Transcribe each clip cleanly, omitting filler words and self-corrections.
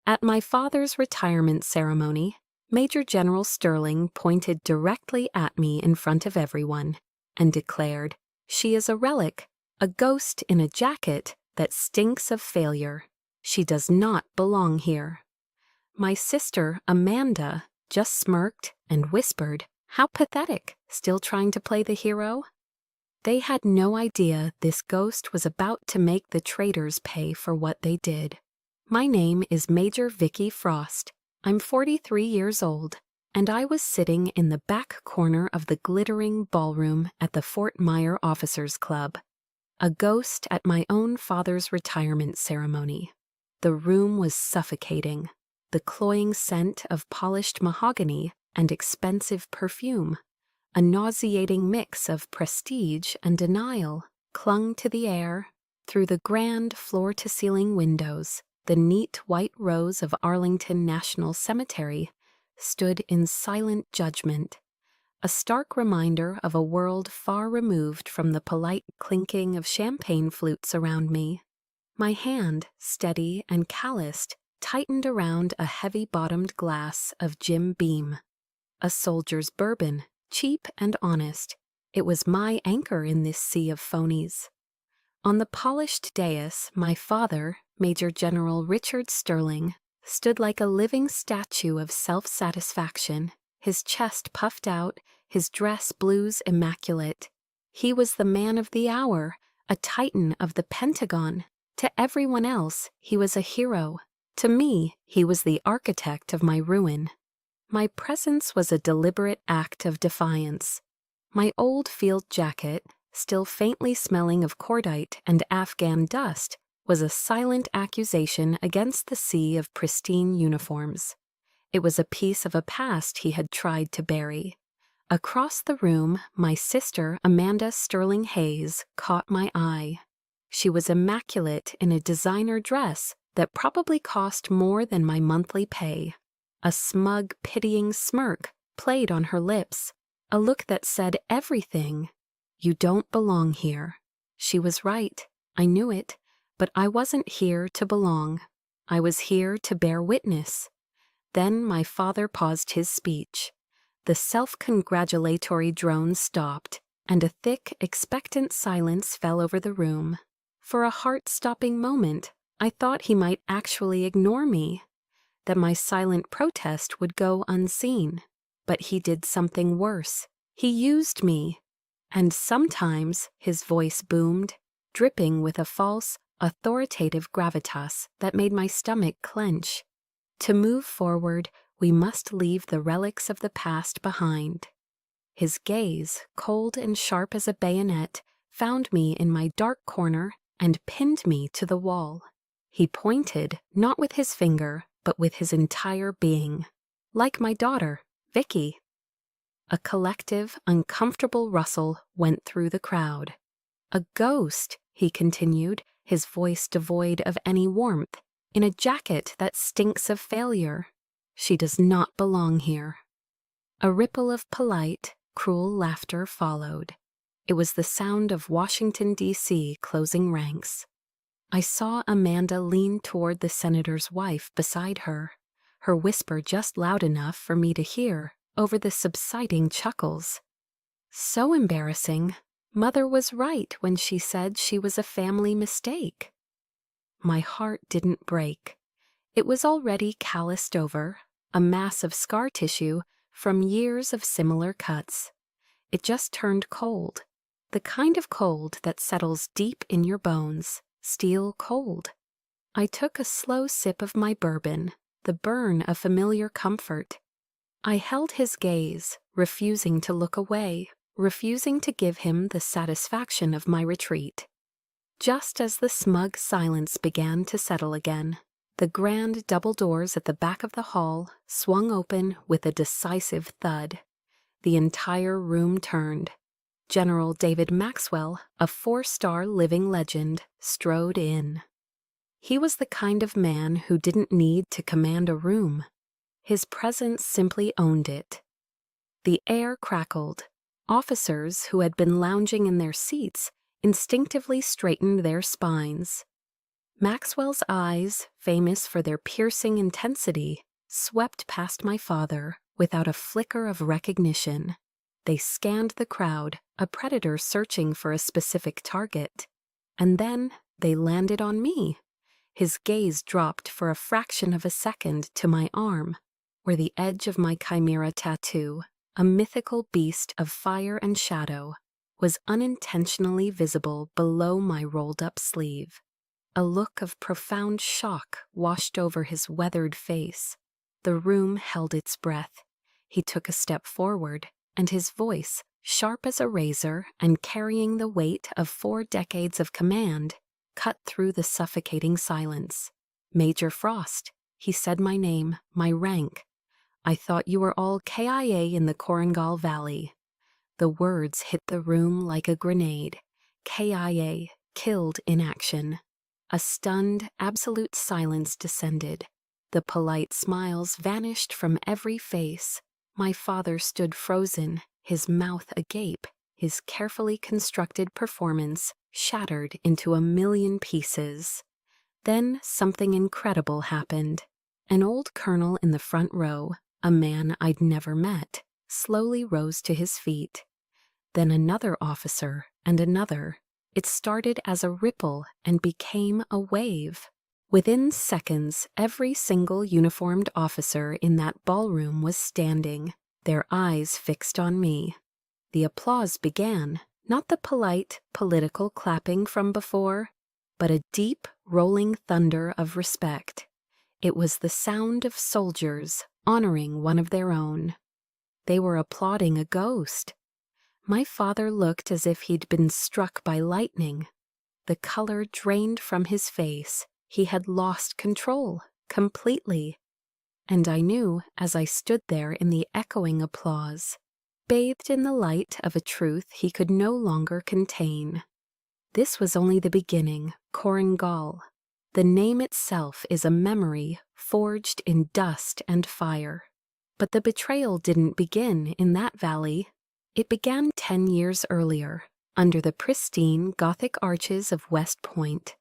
At my father's retirement ceremony, Major General Sterling pointed directly at me in front of everyone and declared, "She is a relic, a ghost in a jacket that stinks of failure. She does not belong here." My sister, Amanda, just smirked and whispered, "How pathetic, still trying to play the hero?" They had no idea this ghost was about to make the traitors pay for what they did. My name is Major Vicky Frost. I'm 43 years old, and I was sitting in the back corner of the glittering ballroom at the Fort Myer Officers Club, a ghost at my own father's retirement ceremony. The room was suffocating, the cloying scent of polished mahogany and expensive perfume, a nauseating mix of prestige and denial, clung to the air. Through the grand floor-to-ceiling windows, the neat white rows of Arlington National Cemetery stood in silent judgment, a stark reminder of a world far removed from the polite clinking of champagne flutes around me. My hand, steady and calloused, tightened around a heavy-bottomed glass of Jim Beam, a soldier's bourbon, cheap and honest. It was my anchor in this sea of phonies. On the polished dais, my father, Major General Richard Sterling, stood like a living statue of self-satisfaction, his chest puffed out, his dress blues immaculate. He was the man of the hour, a titan of the Pentagon. To everyone else, he was a hero. To me, he was the architect of my ruin. My presence was a deliberate act of defiance. My old field jacket, still faintly smelling of cordite and Afghan dust, was a silent accusation against the sea of pristine uniforms. It was a piece of a past he had tried to bury. Across the room, my sister, Amanda Sterling Hayes, caught my eye. She was immaculate in a designer dress that probably cost more than my monthly pay. A smug, pitying smirk played on her lips, a look that said everything. "You don't belong here." She was right. I knew it. But I wasn't here to belong. I was here to bear witness. Then my father paused his speech. The self-congratulatory drone stopped, and a thick, expectant silence fell over the room. For a heart-stopping moment, I thought he might actually ignore me, that my silent protest would go unseen. But he did something worse. He used me. And sometimes, his voice boomed, dripping with a false, authoritative gravitas that made my stomach clench. To move forward, we must leave the relics of the past behind. His gaze, cold and sharp as a bayonet, found me in my dark corner and pinned me to the wall. He pointed, not with his finger, but with his entire being. Like my daughter, Vicky. A collective, uncomfortable rustle went through the crowd. "A ghost," he continued, his voice devoid of any warmth, "in a jacket that stinks of failure. She does not belong here." A ripple of polite, cruel laughter followed. It was the sound of Washington, D.C. closing ranks. I saw Amanda lean toward the senator's wife beside her, her whisper just loud enough for me to hear over the subsiding chuckles. So embarrassing. Mother was right when she said she was a family mistake. My heart didn't break. It was already calloused over, a mass of scar tissue from years of similar cuts. It just turned cold, the kind of cold that settles deep in your bones, steel cold. I took a slow sip of my bourbon, the burn of familiar comfort. I held his gaze, refusing to look away, refusing to give him the satisfaction of my retreat. Just as the smug silence began to settle again, the grand double doors at the back of the hall swung open with a decisive thud. The entire room turned. General David Maxwell, a 4-star living legend, strode in. He was the kind of man who didn't need to command a room. His presence simply owned it. The air crackled. Officers who had been lounging in their seats instinctively straightened their spines. Maxwell's eyes, famous for their piercing intensity, swept past my father without a flicker of recognition. They scanned the crowd, a predator searching for a specific target. And then they landed on me. His gaze dropped for a fraction of a second to my arm, where the edge of my chimera tattoo, a mythical beast of fire and shadow, was unintentionally visible below my rolled-up sleeve. A look of profound shock washed over his weathered face. The room held its breath. He took a step forward, and his voice, sharp as a razor and carrying the weight of 4 decades of command, cut through the suffocating silence. "Major Frost," he said my name, my rank. "I thought you were all KIA in the Korengal Valley." The words hit the room like a grenade. KIA, killed in action. A stunned, absolute silence descended. The polite smiles vanished from every face. My father stood frozen, his mouth agape, his carefully constructed performance shattered into a million pieces. Then something incredible happened. An old colonel in the front row, a man I'd never met, slowly rose to his feet. Then another officer and another. It started as a ripple and became a wave. Within seconds, every single uniformed officer in that ballroom was standing, their eyes fixed on me. The applause began, not the polite, political clapping from before, but a deep, rolling thunder of respect. It was the sound of soldiers honoring one of their own. They were applauding a ghost. My father looked as if he'd been struck by lightning. The color drained from his face. He had lost control, completely. And I knew, as I stood there in the echoing applause, bathed in the light of a truth he could no longer contain. This was only the beginning, Korengal. The name itself is a memory forged in dust and fire. But the betrayal didn't begin in that valley. It began 10 years earlier, under the pristine Gothic arches of West Point,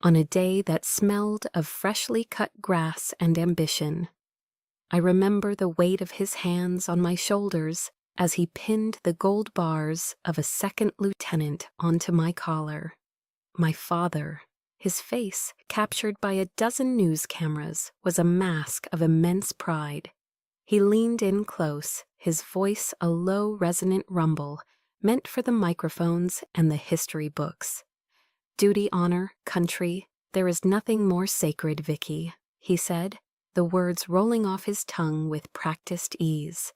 on a day that smelled of freshly cut grass and ambition. I remember the weight of his hands on my shoulders as he pinned the gold bars of a second lieutenant onto my collar. My father, his face, captured by a dozen news cameras, was a mask of immense pride. He leaned in close, his voice a low, resonant rumble, meant for the microphones and the history books. "Duty, honor, country, there is nothing more sacred, Vicky," he said, the words rolling off his tongue with practiced ease.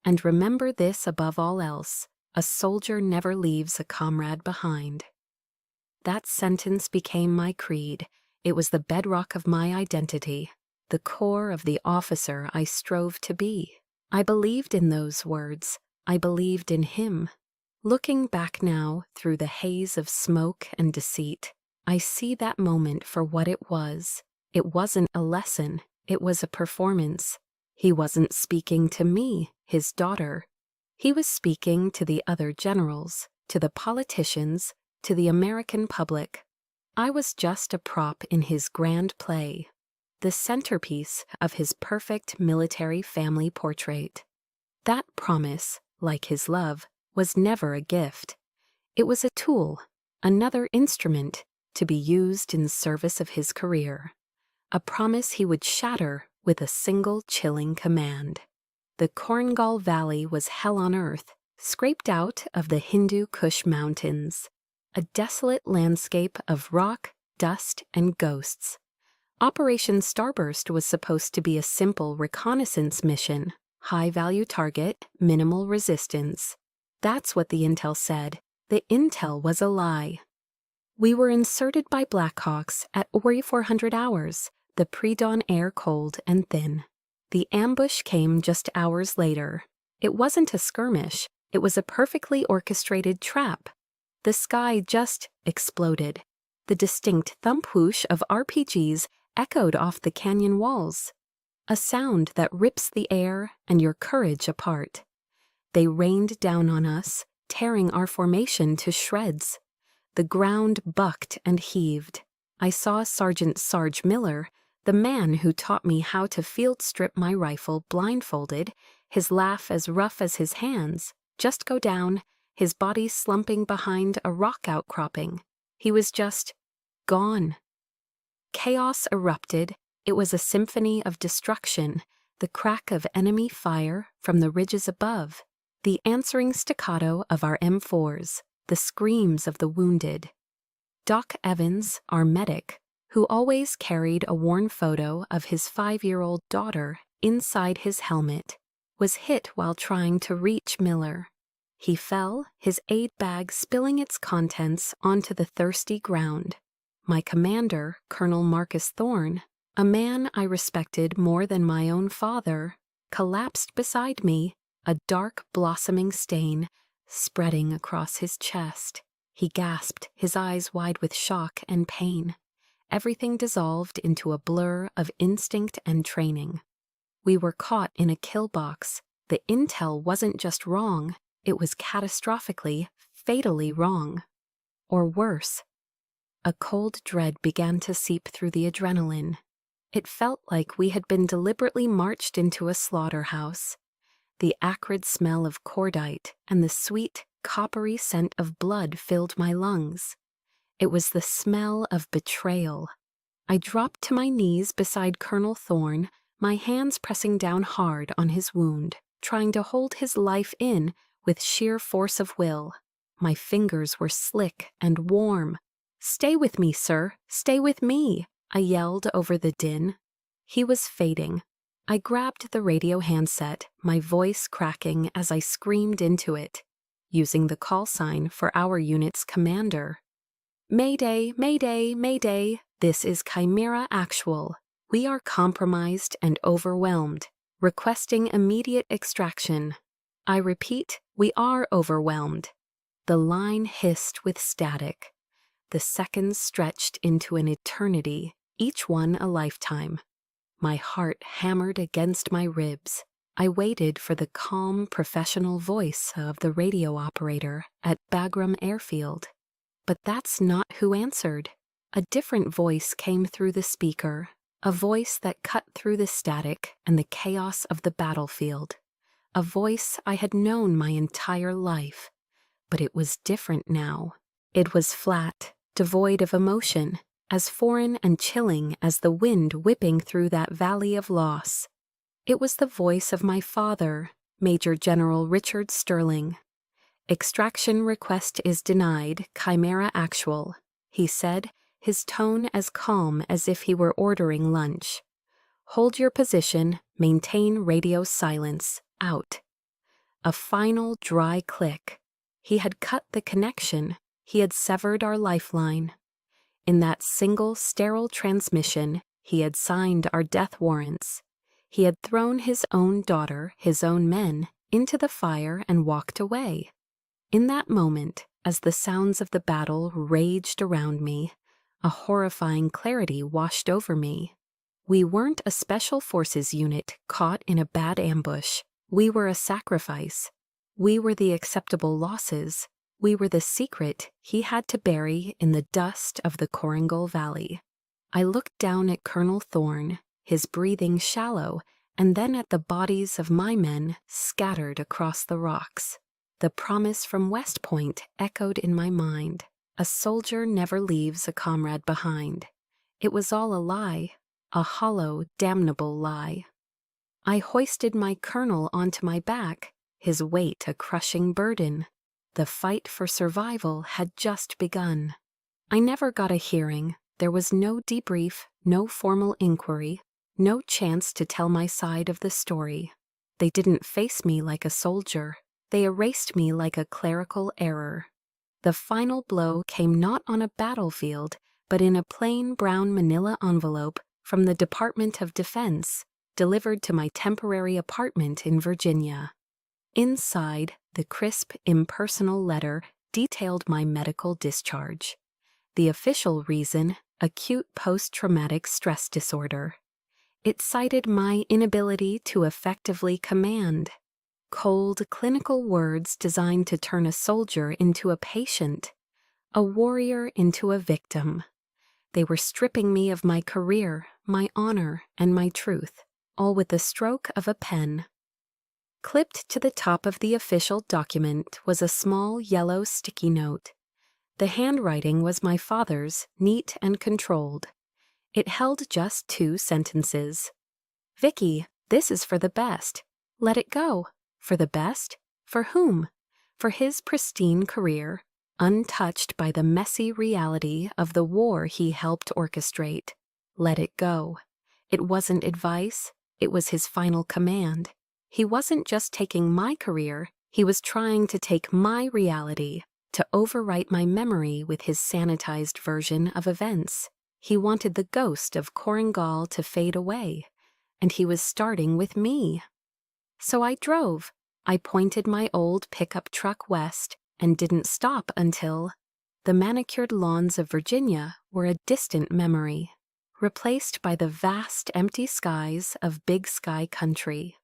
"And remember this above all else, a soldier never leaves a comrade behind." That sentence became my creed. It was the bedrock of my identity, the core of the officer I strove to be. I believed in those words. I believed in him. Looking back now, through the haze of smoke and deceit, I see that moment for what it was. It wasn't a lesson. It was a performance. He wasn't speaking to me, his daughter. He was speaking to the other generals, to the politicians, to the American public. I was just a prop in his grand play, the centerpiece of his perfect military family portrait. That promise, like his love, was never a gift. It was a tool, another instrument to be used in service of his career. A promise he would shatter with a single chilling command. The Korengal Valley was hell on earth, scraped out of the Hindu Kush Mountains, a desolate landscape of rock, dust, and ghosts. Operation Starburst was supposed to be a simple reconnaissance mission, high-value target, minimal resistance. That's what the intel said. The intel was a lie. We were inserted by Blackhawks at Ori 400 hours, the pre-dawn air cold and thin. The ambush came just hours later. It wasn't a skirmish. It was a perfectly orchestrated trap. The sky just exploded. The distinct thump whoosh of RPGs echoed off the canyon walls. A sound that rips the air and your courage apart. They rained down on us, tearing our formation to shreds. The ground bucked and heaved. I saw Sergeant Sarge Miller, the man who taught me how to field strip my rifle blindfolded, his laugh as rough as his hands, just go down, his body slumping behind a rock outcropping. He was just gone. Chaos erupted. It was a symphony of destruction, the crack of enemy fire from the ridges above, the answering staccato of our M4s, the screams of the wounded. Doc Evans, our medic, who always carried a worn photo of his 5-year-old daughter inside his helmet, was hit while trying to reach Miller. He fell, his aid bag spilling its contents onto the thirsty ground. My commander, Colonel Marcus Thorne, a man I respected more than my own father, collapsed beside me, a dark blossoming stain spreading across his chest. He gasped, his eyes wide with shock and pain. Everything dissolved into a blur of instinct and training. We were caught in a kill box. The intel wasn't just wrong, it was catastrophically, fatally wrong. Or worse. A cold dread began to seep through the adrenaline. It felt like we had been deliberately marched into a slaughterhouse. The acrid smell of cordite and the sweet, coppery scent of blood filled my lungs. It was the smell of betrayal. I dropped to my knees beside Colonel Thorne, my hands pressing down hard on his wound, trying to hold his life in with sheer force of will. My fingers were slick and warm. "Stay with me, sir, stay with me," I yelled over the din. He was fading. I grabbed the radio handset, my voice cracking as I screamed into it, using the call sign for our unit's commander. "Mayday, mayday, mayday, this is Chimera Actual. We are compromised and overwhelmed, requesting immediate extraction. I repeat, we are overwhelmed." The line hissed with static. The seconds stretched into an eternity, each one a lifetime. My heart hammered against my ribs. I waited for the calm, professional voice of the radio operator at Bagram Airfield. But that's not who answered. A different voice came through the speaker, a voice that cut through the static and the chaos of the battlefield. A voice I had known my entire life. But it was different now. It was flat, devoid of emotion, as foreign and chilling as the wind whipping through that valley of loss. It was the voice of my father, Major General Richard Sterling. "Extraction request is denied, Chimera Actual," he said, his tone as calm as if he were ordering lunch. "Hold your position, maintain radio silence, out." A final dry click. He had cut the connection. He had severed our lifeline. In that single sterile transmission, he had signed our death warrants. He had thrown his own daughter, his own men, into the fire and walked away. In that moment, as the sounds of the battle raged around me, a horrifying clarity washed over me. We weren't a special forces unit caught in a bad ambush. We were a sacrifice. We were the acceptable losses. We were the secret he had to bury in the dust of the Koringal Valley. I looked down at Colonel Thorne, his breathing shallow, and then at the bodies of my men scattered across the rocks. The promise from West Point echoed in my mind. A soldier never leaves a comrade behind. It was all a lie, a hollow, damnable lie. I hoisted my colonel onto my back, his weight a crushing burden. The fight for survival had just begun. I never got a hearing. There was no debrief, no formal inquiry, no chance to tell my side of the story. They didn't face me like a soldier. They erased me like a clerical error. The final blow came not on a battlefield, but in a plain brown manila envelope from the Department of Defense, delivered to my temporary apartment in Virginia. Inside, the crisp, impersonal letter detailed my medical discharge. The official reason, acute post-traumatic stress disorder. It cited my inability to effectively command. Cold, clinical words designed to turn a soldier into a patient, a warrior into a victim. They were stripping me of my career, my honor, and my truth, all with the stroke of a pen. Clipped to the top of the official document was a small yellow sticky note. The handwriting was my father's, neat and controlled. It held just 2 sentences. "Vicky, this is for the best. Let it go." For the best? For whom? For his pristine career, untouched by the messy reality of the war he helped orchestrate. Let it go. It wasn't advice, it was his final command. He wasn't just taking my career, he was trying to take my reality, to overwrite my memory with his sanitized version of events. He wanted the ghost of Korengal to fade away, and he was starting with me. So I drove. I pointed my old pickup truck west and didn't stop until the manicured lawns of Virginia were a distant memory, replaced by the vast empty skies of Big Sky country.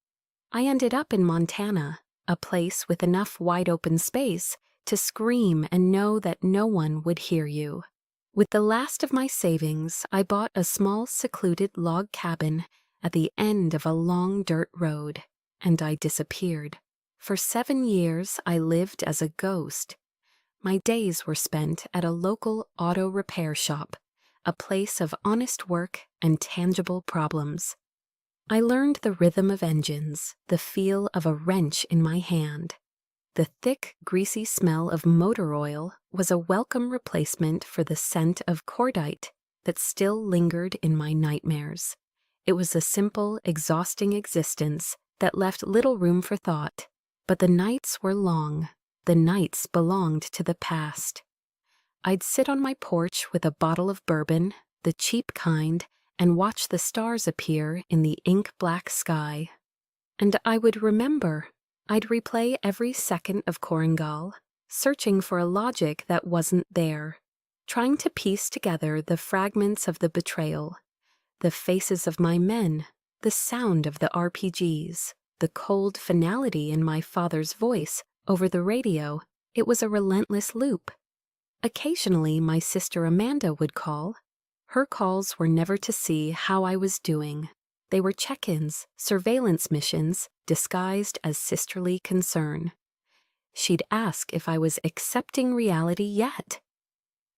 I ended up in Montana, a place with enough wide-open space to scream and know that no one would hear you. With the last of my savings, I bought a small secluded log cabin at the end of a long dirt road, and I disappeared. For 7 years, I lived as a ghost. My days were spent at a local auto repair shop, a place of honest work and tangible problems. I learned the rhythm of engines, the feel of a wrench in my hand. The thick, greasy smell of motor oil was a welcome replacement for the scent of cordite that still lingered in my nightmares. It was a simple, exhausting existence that left little room for thought, but the nights were long. The nights belonged to the past. I'd sit on my porch with a bottle of bourbon, the cheap kind, and watch the stars appear in the ink-black sky. And I would remember. I'd replay every second of Korengal, searching for a logic that wasn't there, trying to piece together the fragments of the betrayal, the faces of my men, the sound of the RPGs, the cold finality in my father's voice over the radio. It was a relentless loop. Occasionally, my sister Amanda would call. Her calls were never to see how I was doing. They were check-ins, surveillance missions, disguised as sisterly concern. She'd ask if I was accepting reality yet.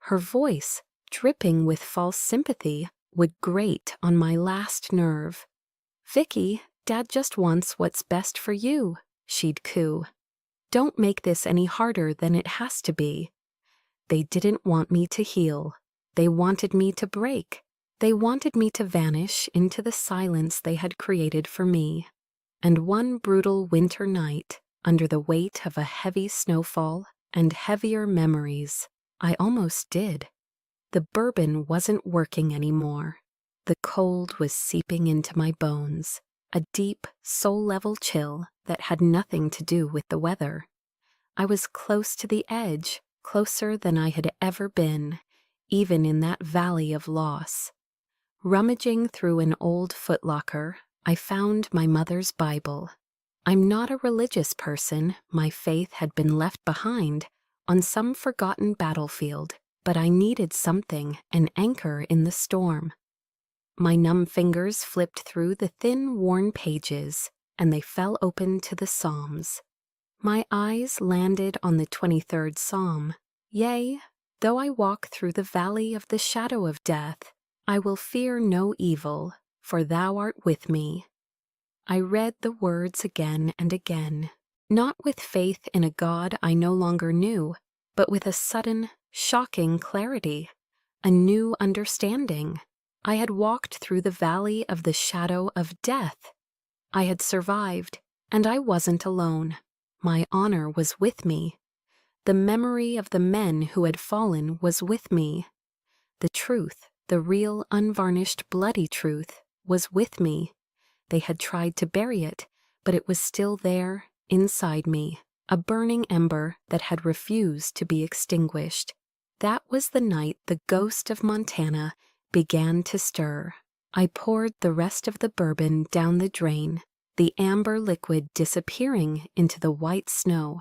Her voice, dripping with false sympathy, would grate on my last nerve. "Vicky, Dad just wants what's best for you," she'd coo. "Don't make this any harder than it has to be." They didn't want me to heal. They wanted me to break. They wanted me to vanish into the silence they had created for me. And one brutal winter night, under the weight of a heavy snowfall and heavier memories, I almost did. The bourbon wasn't working anymore. The cold was seeping into my bones, a deep, soul-level chill that had nothing to do with the weather. I was close to the edge, closer than I had ever been, even in that valley of loss. Rummaging through an old footlocker, I found my mother's Bible. I'm not a religious person, my faith had been left behind on some forgotten battlefield, but I needed something, an anchor in the storm. My numb fingers flipped through the thin, worn pages, and they fell open to the Psalms. My eyes landed on the 23rd Psalm. "Yea, though I walk through the valley of the shadow of death, I will fear no evil, for thou art with me." I read the words again and again, not with faith in a God I no longer knew, but with a sudden, shocking clarity, a new understanding. I had walked through the valley of the shadow of death. I had survived, and I wasn't alone. My honor was with me. The memory of the men who had fallen was with me. The truth, the real, unvarnished, bloody truth, was with me. They had tried to bury it, but it was still there, inside me, a burning ember that had refused to be extinguished. That was the night the ghost of Montana began to stir. I poured the rest of the bourbon down the drain, the amber liquid disappearing into the white snow.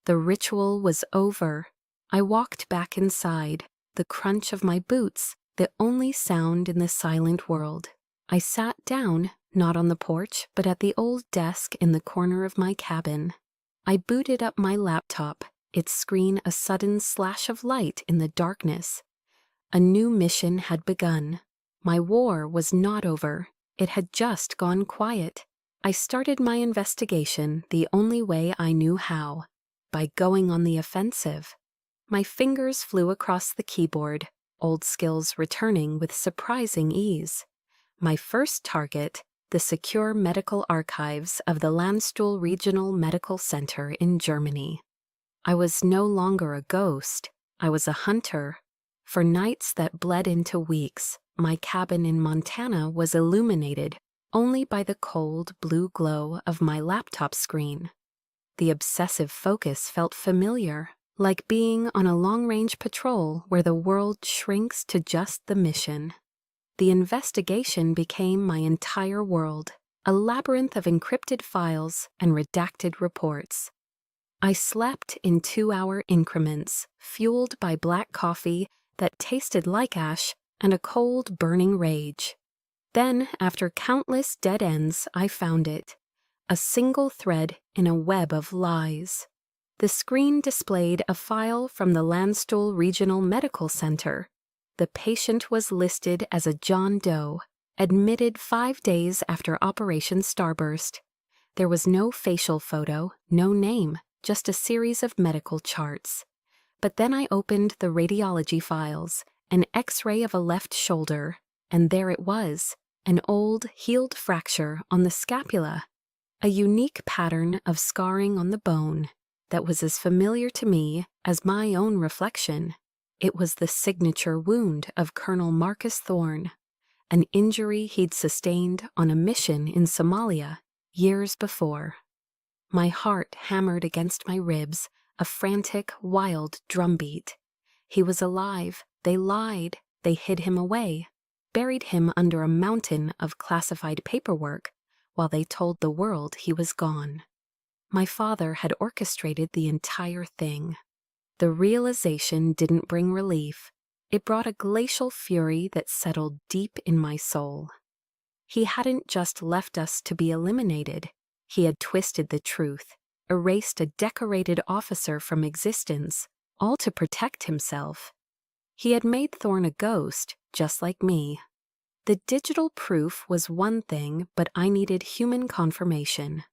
The ritual was over. I walked back inside, the crunch of my boots, the only sound in the silent world. I sat down, not on the porch, but at the old desk in the corner of my cabin. I booted up my laptop, its screen a sudden slash of light in the darkness. A new mission had begun. My war was not over. It had just gone quiet. I started my investigation the only way I knew how, by going on the offensive. My fingers flew across the keyboard, old skills returning with surprising ease. My first target, the secure medical archives of the Landstuhl Regional Medical Center in Germany. I was no longer a ghost. I was a hunter. For nights that bled into weeks, my cabin in Montana was illuminated only by the cold blue glow of my laptop screen. The obsessive focus felt familiar, like being on a long-range patrol where the world shrinks to just the mission. The investigation became my entire world, a labyrinth of encrypted files and redacted reports. I slept in 2-hour increments, fueled by black coffee that tasted like ash and a cold, burning rage. Then, after countless dead ends, I found it. A single thread in a web of lies. The screen displayed a file from the Landstuhl Regional Medical Center. The patient was listed as a John Doe, admitted 5 days after Operation Starburst. There was no facial photo, no name, just a series of medical charts. But then I opened the radiology files, an X-ray of a left shoulder, and there it was, an old, healed fracture on the scapula, a unique pattern of scarring on the bone that was as familiar to me as my own reflection. It was the signature wound of Colonel Marcus Thorne, an injury he'd sustained on a mission in Somalia years before. My heart hammered against my ribs, a frantic, wild drumbeat. He was alive. They lied. They hid him away, buried him under a mountain of classified paperwork, while they told the world he was gone. My father had orchestrated the entire thing. The realization didn't bring relief. It brought a glacial fury that settled deep in my soul. He hadn't just left us to be eliminated. He had twisted the truth, erased a decorated officer from existence, all to protect himself. He had made Thorne a ghost, just like me. The digital proof was one thing, but I needed human confirmation.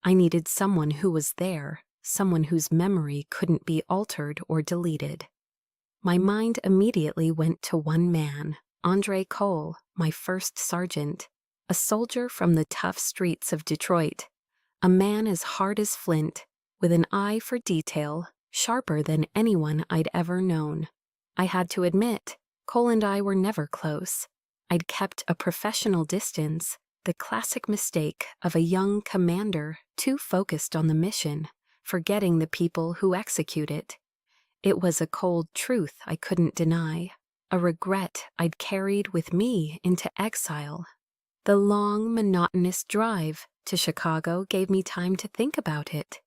I needed someone who was there, someone whose memory couldn't be altered or deleted. My mind immediately went to one man, Andre Cole, my first sergeant, a soldier from the tough streets of Detroit, a man as hard as flint, with an eye for detail, sharper than anyone I'd ever known. I had to admit, Cole and I were never close. I'd kept a professional distance, the classic mistake of a young commander too focused on the mission, forgetting the people who execute it. It was a cold truth I couldn't deny, a regret I'd carried with me into exile. The long, monotonous drive to Chicago gave me time to think about it.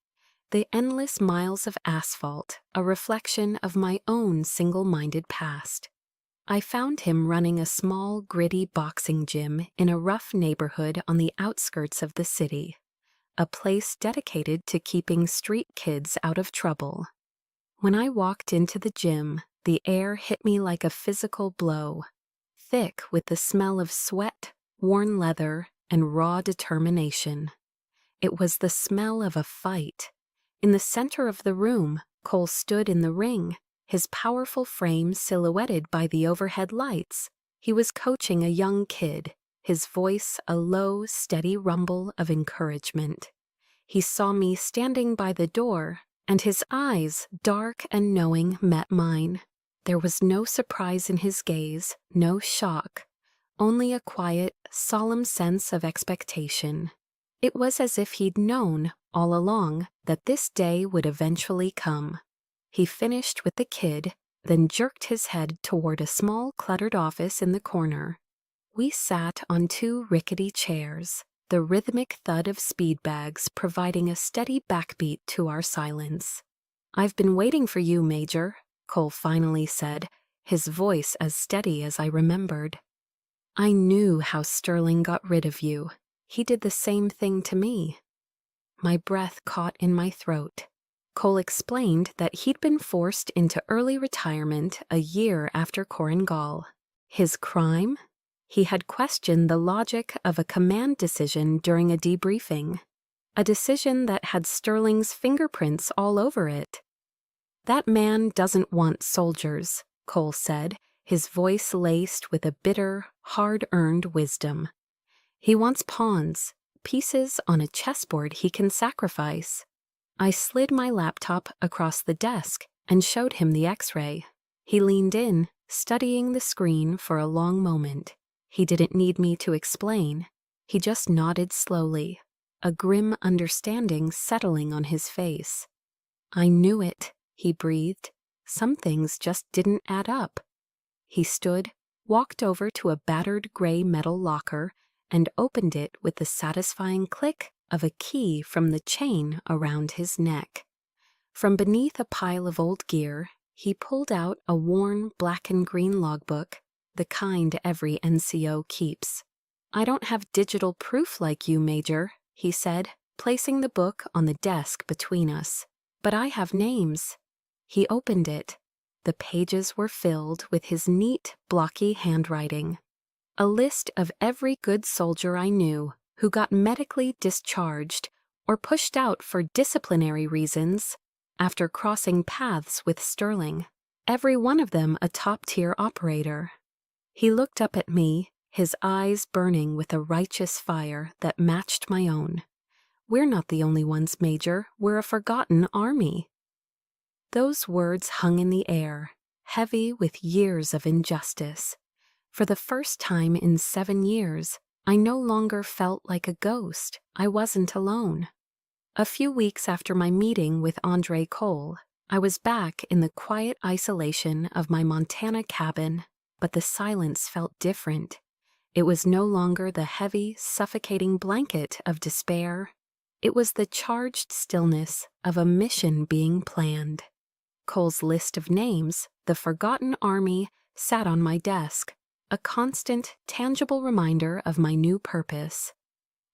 The endless miles of asphalt, a reflection of my own single-minded past. I found him running a small, gritty boxing gym in a rough neighborhood on the outskirts of the city, a place dedicated to keeping street kids out of trouble. When I walked into the gym, the air hit me like a physical blow, thick with the smell of sweat, worn leather, and raw determination. It was the smell of a fight. In the center of the room, Cole stood in the ring, his powerful frame silhouetted by the overhead lights. He was coaching a young kid, his voice a low, steady rumble of encouragement. He saw me standing by the door, and his eyes, dark and knowing, met mine. There was no surprise in his gaze, no shock, only a quiet, solemn sense of expectation. It was as if he'd known, all along, that this day would eventually come. He finished with the kid, then jerked his head toward a small, cluttered office in the corner. We sat on 2 rickety chairs, the rhythmic thud of speed bags providing a steady backbeat to our silence. "I've been waiting for you, Major," Cole finally said, his voice as steady as I remembered. "I knew how Sterling got rid of you. He did the same thing to me." My breath caught in my throat. Cole explained that he'd been forced into early retirement a year after Korengal. His crime? He had questioned the logic of a command decision during a debriefing. A decision that had Sterling's fingerprints all over it. "That man doesn't want soldiers," Cole said, his voice laced with a bitter, hard-earned wisdom. "He wants pawns, pieces on a chessboard he can sacrifice." I slid my laptop across the desk and showed him the X-ray. He leaned in, studying the screen for a long moment. He didn't need me to explain. He just nodded slowly, a grim understanding settling on his face. "I knew it," he breathed. "Some things just didn't add up." He stood, walked over to a battered gray metal locker, and opened it with the satisfying click of a key from the chain around his neck. From beneath a pile of old gear, he pulled out a worn black and green logbook, the kind every NCO keeps. "I don't have digital proof like you, Major," he said, placing the book on the desk between us. "But I have names." He opened it. The pages were filled with his neat, blocky handwriting. A list of every good soldier I knew who got medically discharged or pushed out for disciplinary reasons after crossing paths with Sterling, every one of them a top-tier operator. He looked up at me, his eyes burning with a righteous fire that matched my own. "We're not the only ones, Major. We're a forgotten army." Those words hung in the air, heavy with years of injustice. For the first time in 7 years, I no longer felt like a ghost. I wasn't alone. A few weeks after my meeting with Andre Cole, I was back in the quiet isolation of my Montana cabin, but the silence felt different. It was no longer the heavy, suffocating blanket of despair. It was the charged stillness of a mission being planned. Cole's list of names, the Forgotten Army, sat on my desk, a constant, tangible reminder of my new purpose.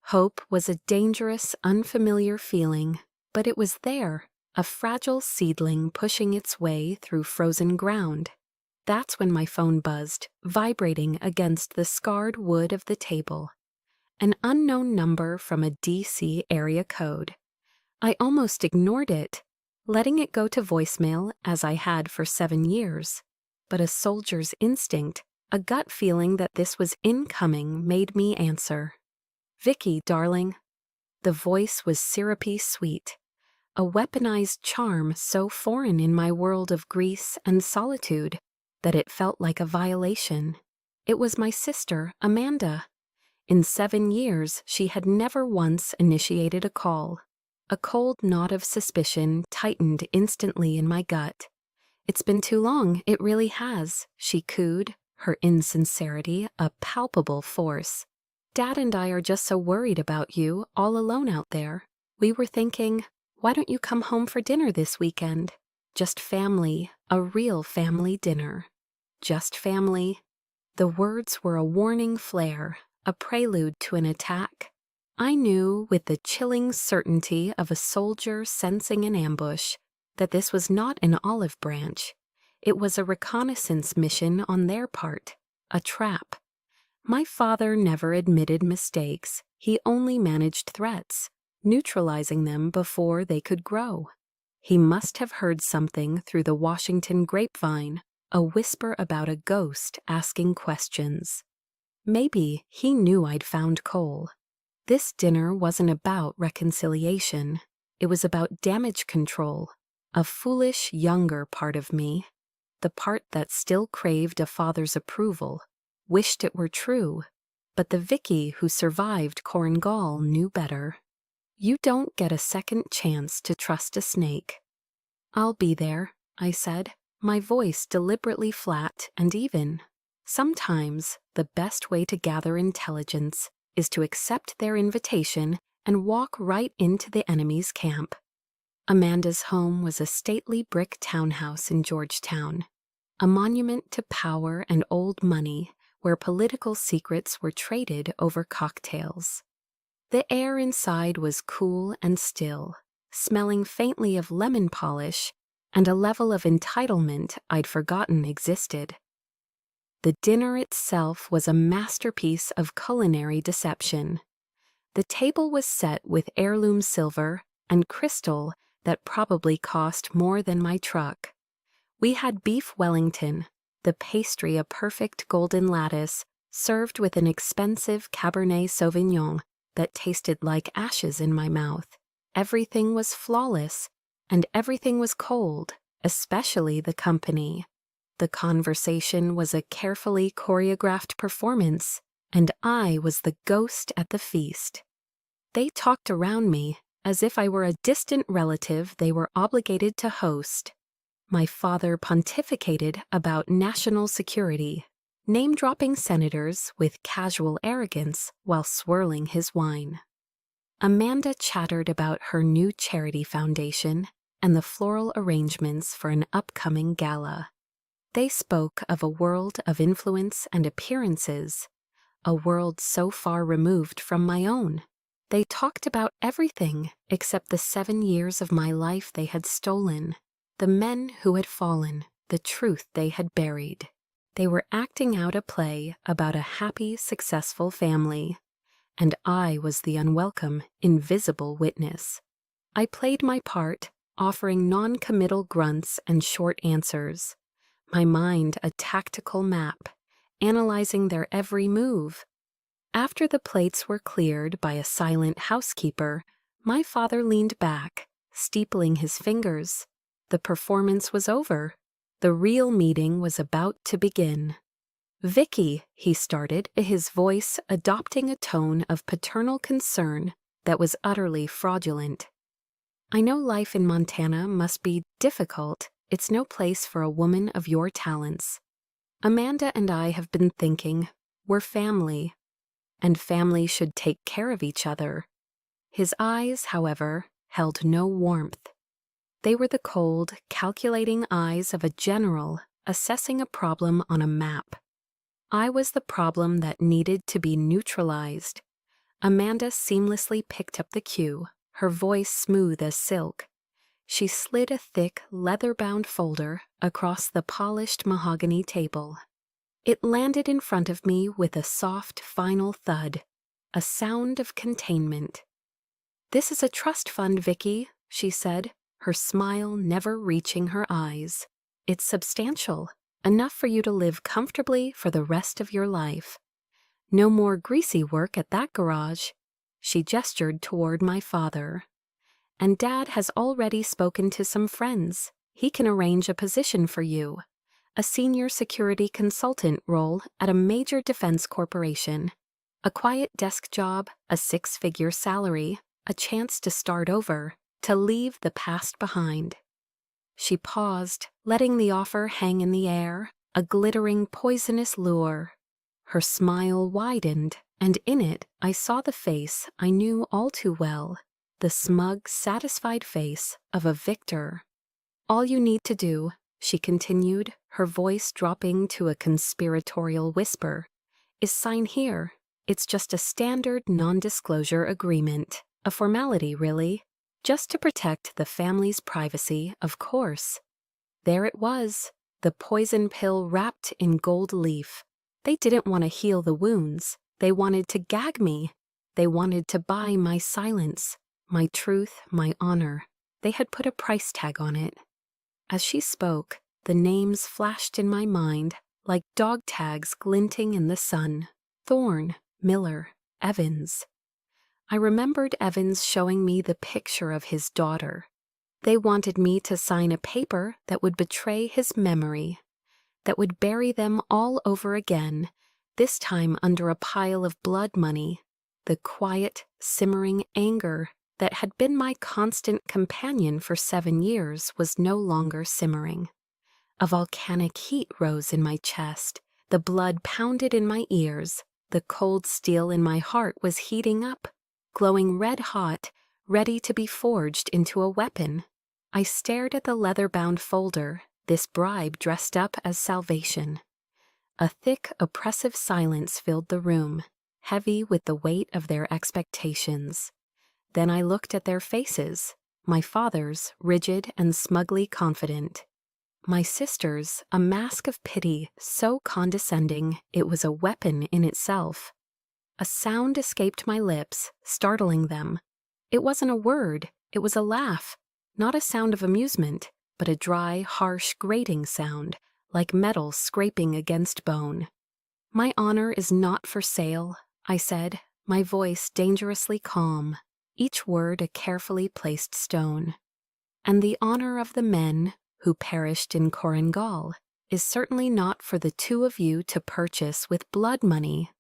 Hope was a dangerous, unfamiliar feeling, but it was there, a fragile seedling pushing its way through frozen ground. That's when my phone buzzed, vibrating against the scarred wood of the table. An unknown number from a DC area code. I almost ignored it, letting it go to voicemail as I had for 7 years. But a soldier's instinct, a gut feeling that this was incoming, made me answer. "Vicky, darling." The voice was syrupy sweet, a weaponized charm so foreign in my world of Greece and solitude that it felt like a violation. It was my sister, Amanda. In 7 years, she had never once initiated a call. A cold knot of suspicion tightened instantly in my gut. "It's been too long, it really has," she cooed, her insincerity a palpable force. "Dad and I are just so worried about you, all alone out there. We were thinking, why don't you come home for dinner this weekend? Just family, a real family dinner." Just family. The words were a warning flare, a prelude to an attack. I knew, with the chilling certainty of a soldier sensing an ambush, that this was not an olive branch. It was a reconnaissance mission on their part, a trap. My father never admitted mistakes. He only managed threats, neutralizing them before they could grow. He must have heard something through the Washington grapevine, a whisper about a ghost asking questions. Maybe he knew I'd found Cole. This dinner wasn't about reconciliation. It was about damage control, a foolish younger part of me, the part that still craved a father's approval, wished it were true, but the Vicky who survived Korengal knew better. You don't get a second chance to trust a snake. "I'll be there," I said, my voice deliberately flat and even. Sometimes the best way to gather intelligence is to accept their invitation and walk right into the enemy's camp. Amanda's home was a stately brick townhouse in Georgetown. a monument to power and old money where political secrets were traded over cocktails. The air inside was cool and still, smelling faintly of lemon polish and a level of entitlement I'd forgotten existed. The dinner itself was a masterpiece of culinary deception. The table was set with heirloom silver and crystal that probably cost more than my truck. We had beef Wellington, the pastry a perfect golden lattice, served with an expensive Cabernet Sauvignon that tasted like ashes in my mouth. Everything was flawless, and everything was cold, especially the company. The conversation was a carefully choreographed performance, and I was the ghost at the feast. They talked around me as if I were a distant relative they were obligated to host. My father pontificated about national security, name-dropping senators with casual arrogance while swirling his wine. Amanda chattered about her new charity foundation and the floral arrangements for an upcoming gala. They spoke of a world of influence and appearances, a world so far removed from my own. They talked about everything except the 7 years of my life they had stolen, the men who had fallen, the truth they had buried. They were acting out a play about a happy, successful family, and I was the unwelcome, invisible witness. I played my part, offering non-committal grunts and short answers, my mind a tactical map, analyzing their every move. After the plates were cleared by a silent housekeeper, my father leaned back, steepling his fingers. The performance was over. The real meeting was about to begin. "Vicky," he started, his voice adopting a tone of paternal concern that was utterly fraudulent. "I know life in Montana must be difficult. It's no place for a woman of your talents. Amanda and I have been thinking, we're family, and family should take care of each other." His eyes, however, held no warmth. They were the cold, calculating eyes of a general assessing a problem on a map. I was the problem that needed to be neutralized. Amanda seamlessly picked up the cue, her voice smooth as silk. She slid a thick, leather-bound folder across the polished mahogany table. It landed in front of me with a soft, final thud, a sound of containment. "This is a trust fund, Vicky," she said, her smile never reaching her eyes. "It's substantial, enough for you to live comfortably for the rest of your life. No more greasy work at that garage." She gestured toward my father. "And Dad has already spoken to some friends. He can arrange a position for you. A senior security consultant role at a major defense corporation. A quiet desk job, a 6-figure salary, a chance to start over, to leave the past behind." She paused, letting the offer hang in the air, a glittering, poisonous lure. Her smile widened, and in it I saw the face I knew all too well, the smug, satisfied face of a victor. "All you need to do," she continued, her voice dropping to a conspiratorial whisper, "is sign here. It's just a standard non-disclosure agreement. A formality, really. Just to protect the family's privacy, of course." There it was, the poison pill wrapped in gold leaf. They didn't want to heal the wounds. They wanted to gag me. They wanted to buy my silence, my truth, my honor. They had put a price tag on it. As she spoke, the names flashed in my mind like dog tags glinting in the sun. Thorne, Miller, Evans. I remembered Evans showing me the picture of his daughter. They wanted me to sign a paper that would betray his memory, that would bury them all over again, this time under a pile of blood money. The quiet, simmering anger that had been my constant companion for 7 years was no longer simmering. A volcanic heat rose in my chest, the blood pounded in my ears, the cold steel in my heart was heating up, glowing red-hot, ready to be forged into a weapon. I stared at the leather-bound folder, this bribe dressed up as salvation. A thick, oppressive silence filled the room, heavy with the weight of their expectations. Then I looked at their faces, my father's rigid and smugly confident. My sister's a mask of pity so condescending it was a weapon in itself. A sound escaped my lips, startling them. It wasn't a word, it was a laugh, not a sound of amusement, but a dry, harsh, grating sound, like metal scraping against bone. "My honor is not for sale," I said, my voice dangerously calm, each word a carefully placed stone. "And the honor of the men who perished in Korengal is certainly not for the two of you to purchase with blood money."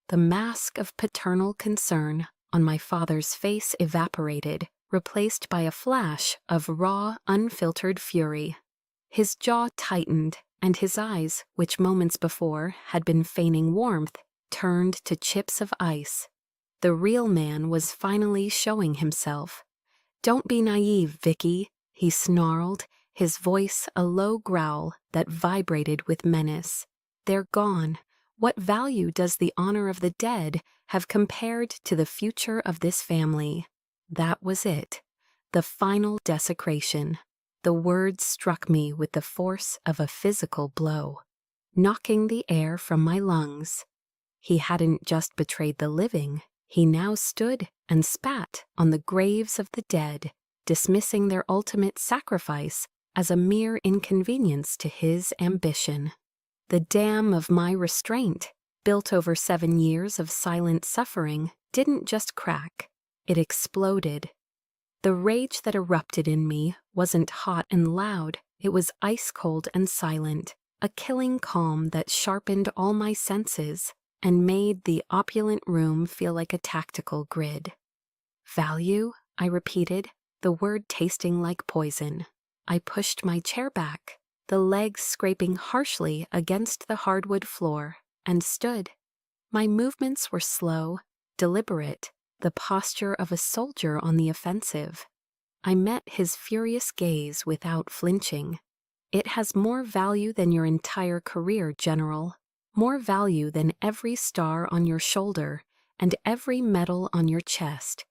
The mask of paternal concern on my father's face evaporated, replaced by a flash of raw, unfiltered fury. His jaw tightened, and his eyes, which moments before had been feigning warmth, turned to chips of ice. The real man was finally showing himself. "Don't be naive, Vicky," he snarled, his voice a low growl that vibrated with menace. "They're gone. What value does the honor of the dead have compared to the future of this family?" That was it. The final desecration. The words struck me with the force of a physical blow, knocking the air from my lungs. He hadn't just betrayed the living, he now stood and spat on the graves of the dead, dismissing their ultimate sacrifice as a mere inconvenience to his ambition. The dam of my restraint, built over 7 years of silent suffering, didn't just crack, it exploded. The rage that erupted in me wasn't hot and loud, it was ice-cold and silent, a killing calm that sharpened all my senses and made the opulent room feel like a tactical grid. "Value?" I repeated, the word tasting like poison. I pushed my chair back, the legs scraping harshly against the hardwood floor, and stood. My movements were slow, deliberate, the posture of a soldier on the offensive. I met his furious gaze without flinching. "It has more value than your entire career, General. More value than every star on your shoulder and every medal on your chest.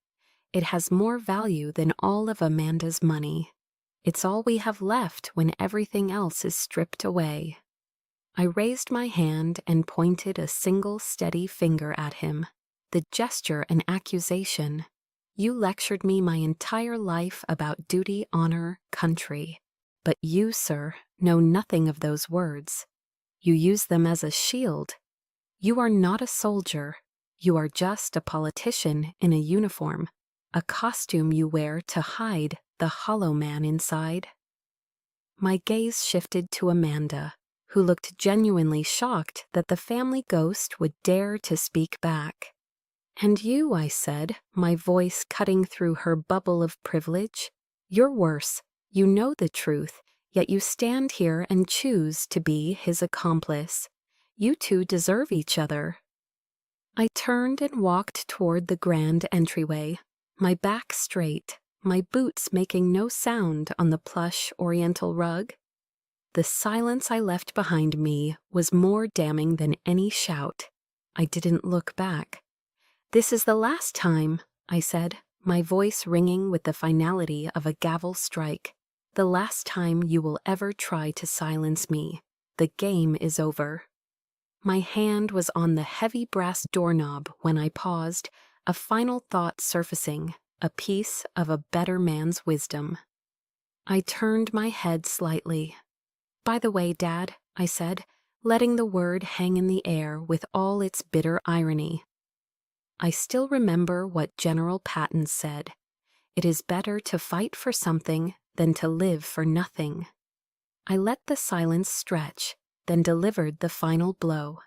It has more value than all of Amanda's money. It's all we have left when everything else is stripped away." I raised my hand and pointed a single steady finger at him. The gesture an accusation. "You lectured me my entire life about duty, honor, country. But you, sir, know nothing of those words. You use them as a shield. You are not a soldier. You are just a politician in a uniform, a costume you wear to hide the hollow man inside." My gaze shifted to Amanda, who looked genuinely shocked that the family ghost would dare to speak back. "And you," I said, my voice cutting through her bubble of privilege, "you're worse. You know the truth, yet you stand here and choose to be his accomplice. You two deserve each other." I turned and walked toward the grand entryway, my back straight, my boots making no sound on the plush oriental rug. The silence I left behind me was more damning than any shout. I didn't look back. "This is the last time," I said, my voice ringing with the finality of a gavel strike. "The last time you will ever try to silence me. The game is over." My hand was on the heavy brass doorknob when I paused, a final thought surfacing, a piece of a better man's wisdom. I turned my head slightly. "By the way, Dad," I said, letting the word hang in the air with all its bitter irony. I still remember what General Patton said. It is better to fight for something than to live for nothing. I let the silence stretch, then delivered the final blow.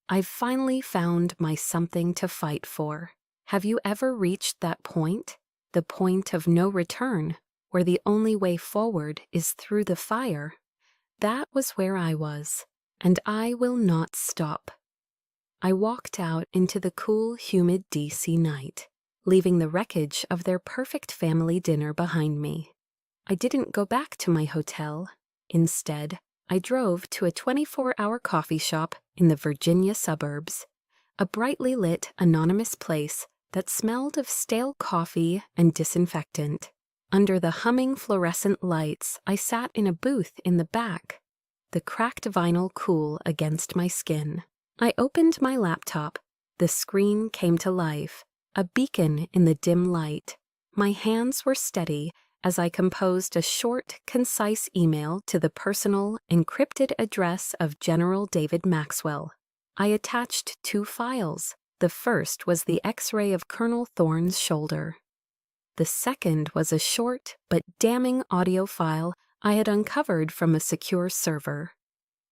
I've finally found my something to fight for. Have you ever reached that point? The point of no return, where the only way forward is through the fire? That was where I was, and I will not stop. I walked out into the cool, humid DC night, leaving the wreckage of their perfect family dinner behind me. I didn't go back to my hotel. Instead, I drove to a 24-hour coffee shop in the Virginia suburbs, a brightly lit, anonymous place that smelled of stale coffee and disinfectant. Under the humming fluorescent lights, I sat in a booth in the back, the cracked vinyl cool against my skin. I opened my laptop. The screen came to life, a beacon in the dim light. My hands were steady as I composed a short, concise email to the personal, encrypted address of General David Maxwell. I attached 2 files. The first was the X-ray of Colonel Thorne's shoulder. The second was a short but damning audio file I had uncovered from a secure server.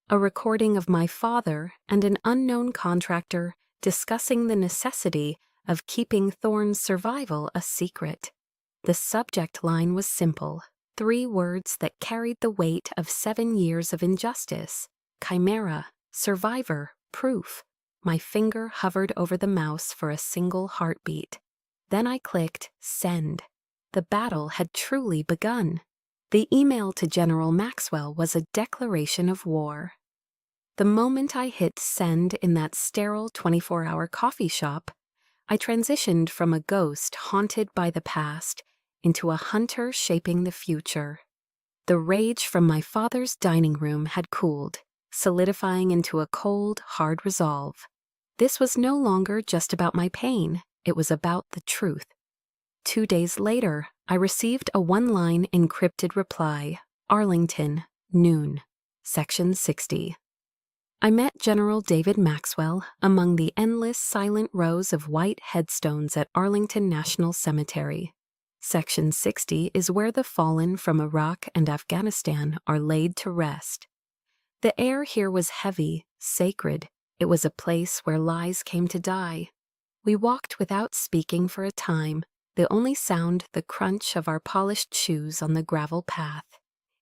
A recording of my father and an unknown contractor discussing the necessity of keeping Thorne's survival a secret. The subject line was simple, 3 words that carried the weight of 7 years of injustice: chimera, survivor, proof. My finger hovered over the mouse for a single heartbeat. Then I clicked send. The battle had truly begun. The email to General Maxwell was a declaration of war. The moment I hit send in that sterile 24-hour coffee shop, I transitioned from a ghost haunted by the past into a hunter shaping the future. The rage from my father's dining room had cooled, solidifying into a cold, hard resolve. This was no longer just about my pain, it was about the truth. 2 days later, I received a 1-line encrypted reply: Arlington, noon, Section 60. I met General David Maxwell among the endless silent rows of white headstones at Arlington National Cemetery. Section 60 is where the fallen from Iraq and Afghanistan are laid to rest. The air here was heavy, sacred. It was a place where lies came to die. We walked without speaking for a time, the only sound the crunch of our polished shoes on the gravel path.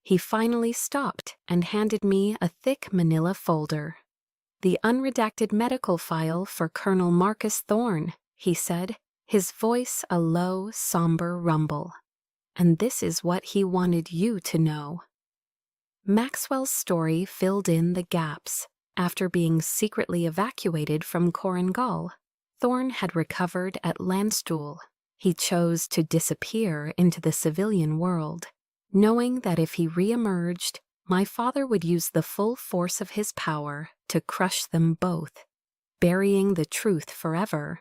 He finally stopped and handed me a thick manila folder. The unredacted medical file for Colonel Marcus Thorne, he said, his voice a low, somber rumble. And this is what he wanted you to know. Maxwell's story filled in the gaps. After being secretly evacuated from Korengal, Thorne had recovered at Landstuhl. He chose to disappear into the civilian world, knowing that if he re-emerged, my father would use the full force of his power to crush them both, burying the truth forever.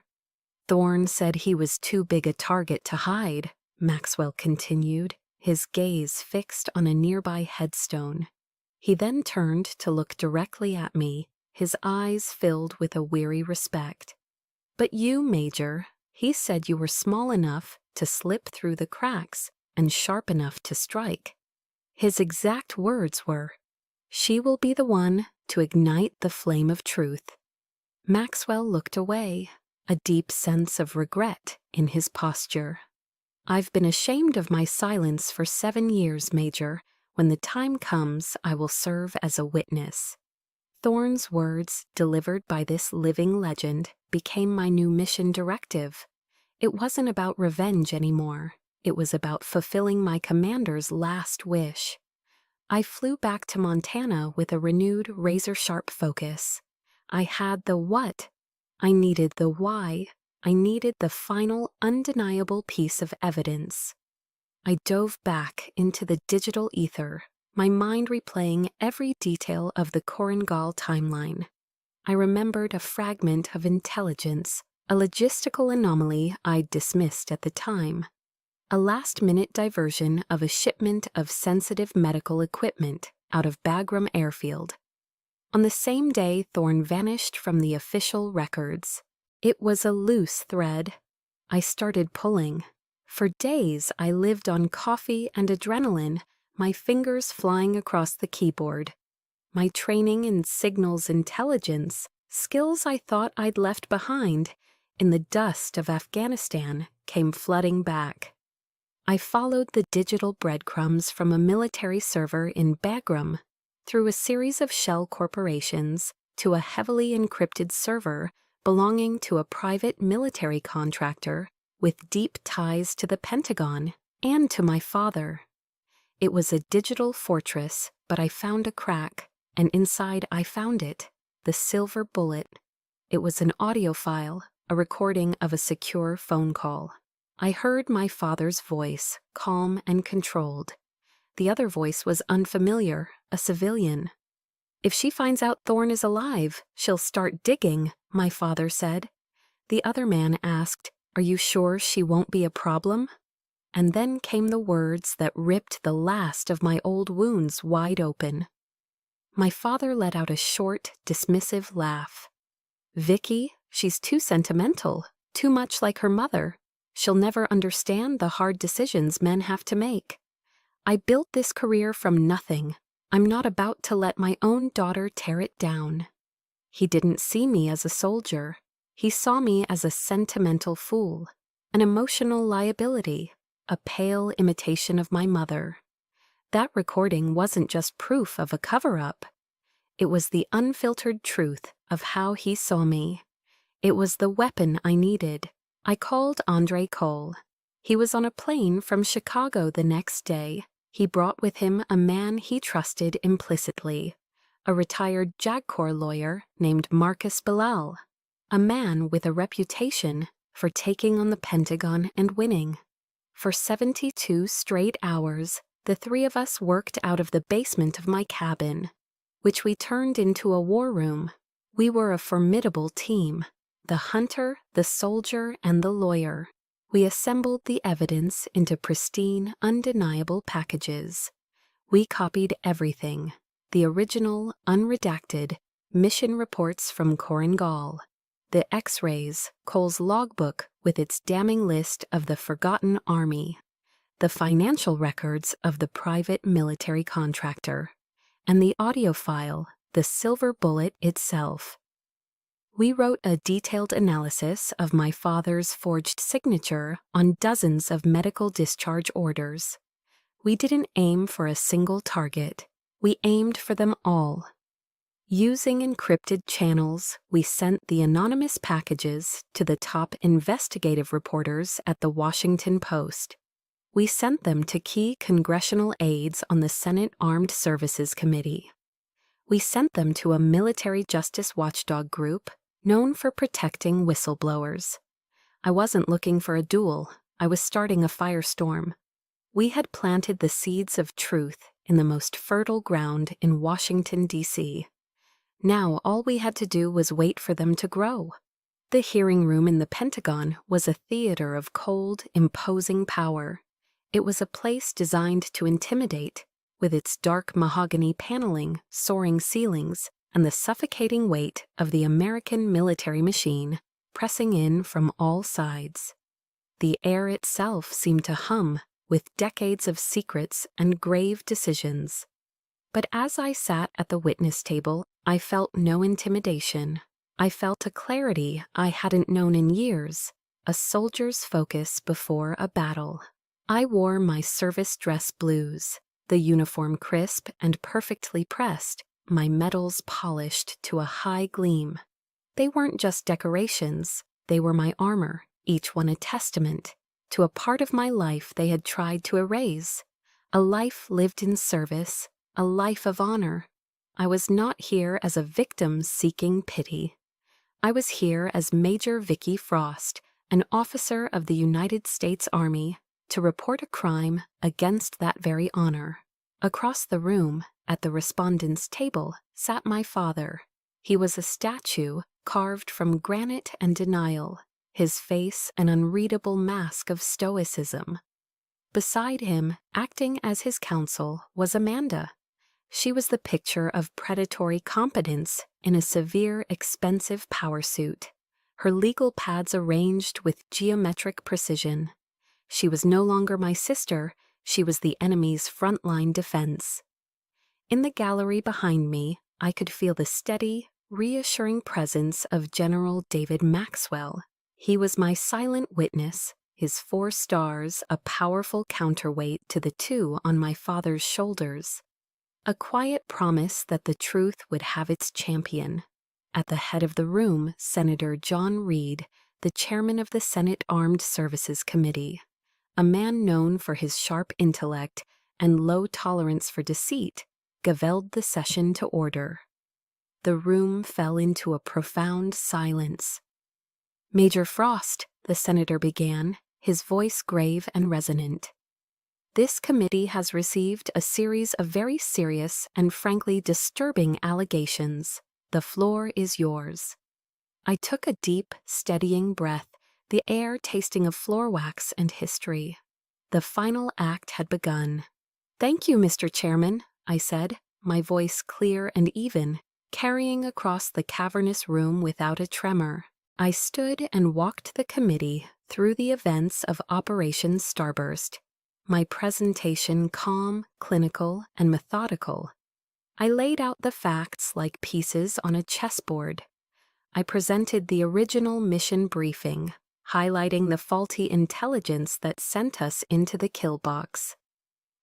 Thorne said he was too big a target to hide, Maxwell continued, his gaze fixed on a nearby headstone. He then turned to look directly at me, his eyes filled with a weary respect. But you, Major, he said you were small enough to slip through the cracks and sharp enough to strike. His exact words were, "She will be the one to ignite the flame of truth." Maxwell looked away, a deep sense of regret in his posture. "I've been ashamed of my silence for 7 years, Major. When the time comes, I will serve as a witness." Thorne's words, delivered by this living legend, became my new mission directive. It wasn't about revenge anymore. It was about fulfilling my commander's last wish. I flew back to Montana with a renewed, razor-sharp focus. I had the what. I needed the why. I needed the final, undeniable piece of evidence. I dove back into the digital ether, my mind replaying every detail of the Korengal timeline. I remembered a fragment of intelligence, a logistical anomaly I'd dismissed at the time. A last-minute diversion of a shipment of sensitive medical equipment out of Bagram Airfield. On the same day, Thorne vanished from the official records. It was a loose thread. I started pulling. For days, I lived on coffee and adrenaline, my fingers flying across the keyboard. My training in signals intelligence, skills I thought I'd left behind in the dust of Afghanistan, came flooding back. I followed the digital breadcrumbs from a military server in Bagram through a series of shell corporations to a heavily encrypted server belonging to a private military contractor with deep ties to the Pentagon and to my father. It was a digital fortress, but I found a crack, and inside I found it, the silver bullet. It was an audio file, a recording of a secure phone call. I heard my father's voice, calm and controlled. The other voice was unfamiliar, a civilian. "If she finds out Thorne is alive, she'll start digging," my father said. The other man asked, "Are you sure she won't be a problem?" And then came the words that ripped the last of my old wounds wide open. My father let out a short, dismissive laugh. "Vicky, she's too sentimental, too much like her mother. She'll never understand the hard decisions men have to make. I built this career from nothing. I'm not about to let my own daughter tear it down." He didn't see me as a soldier. He saw me as a sentimental fool, an emotional liability, a pale imitation of my mother. That recording wasn't just proof of a cover-up. It was the unfiltered truth of how he saw me. It was the weapon I needed. I called Andre Cole. He was on a plane from Chicago the next day. He brought with him a man he trusted implicitly, a retired JAG Corps lawyer named Marcus Bilal, a man with a reputation for taking on the Pentagon and winning. For 72 straight hours, the three of us worked out of the basement of my cabin, which we turned into a war room. We were a formidable team, the hunter, the soldier, and the lawyer. We assembled the evidence into pristine, undeniable packages. We copied everything, the original, unredacted, mission reports from Korengal, the X-rays, Cole's logbook with its damning list of the forgotten army, the financial records of the private military contractor, and the audio file, the silver bullet itself. We wrote a detailed analysis of my father's forged signature on dozens of medical discharge orders. We didn't aim for a single target. We aimed for them all. Using encrypted channels, we sent the anonymous packages to the top investigative reporters at the Washington Post. We sent them to key congressional aides on the Senate Armed Services Committee. We sent them to a military justice watchdog group known for protecting whistleblowers. I wasn't looking for a duel. I was starting a firestorm. We had planted the seeds of truth in the most fertile ground in Washington, D.C. Now all we had to do was wait for them to grow. The hearing room in the Pentagon was a theater of cold, imposing power. It was a place designed to intimidate, with its dark mahogany paneling, soaring ceilings, and the suffocating weight of the American military machine pressing in from all sides. The air itself seemed to hum with decades of secrets and grave decisions. But as I sat at the witness table, I felt no intimidation. I felt a clarity I hadn't known in years, a soldier's focus before a battle. I wore my service dress blues, the uniform crisp and perfectly pressed, my medals polished to a high gleam. They weren't just decorations, they were my armor, each one a testament to a part of my life they had tried to erase, a life lived in service, a life of honor. I was not here as a victim seeking pity. I was here as Major Vicky Frost, an officer of the United States Army, to report a crime against that very honor. Across the room, at the respondent's table, sat my father. He was a statue carved from granite and denial, his face an unreadable mask of stoicism. Beside him, acting as his counsel, was Amanda. She was the picture of predatory competence in a severe, expensive power suit, her legal pads arranged with geometric precision. She was no longer my sister, she was the enemy's frontline defense. In the gallery behind me, I could feel the steady, reassuring presence of General David Maxwell. He was my silent witness, his 4 stars a powerful counterweight to the 2 on my father's shoulders. A quiet promise that the truth would have its champion. At the head of the room, Senator John Reed, the chairman of the Senate Armed Services Committee, a man known for his sharp intellect and low tolerance for deceit gavelled the session to order. The room fell into a profound silence. "Major Frost," the senator began, his voice grave and resonant. "This committee has received a series of very serious and frankly disturbing allegations. The floor is yours." I took a deep, steadying breath, the air tasting of floor wax and history. The final act had begun. "Thank you, Mr. Chairman," I said, my voice clear and even, carrying across the cavernous room without a tremor. I stood and walked the committee through the events of Operation Starburst, my presentation calm, clinical, and methodical. I laid out the facts like pieces on a chessboard. I presented the original mission briefing, highlighting the faulty intelligence that sent us into the kill box.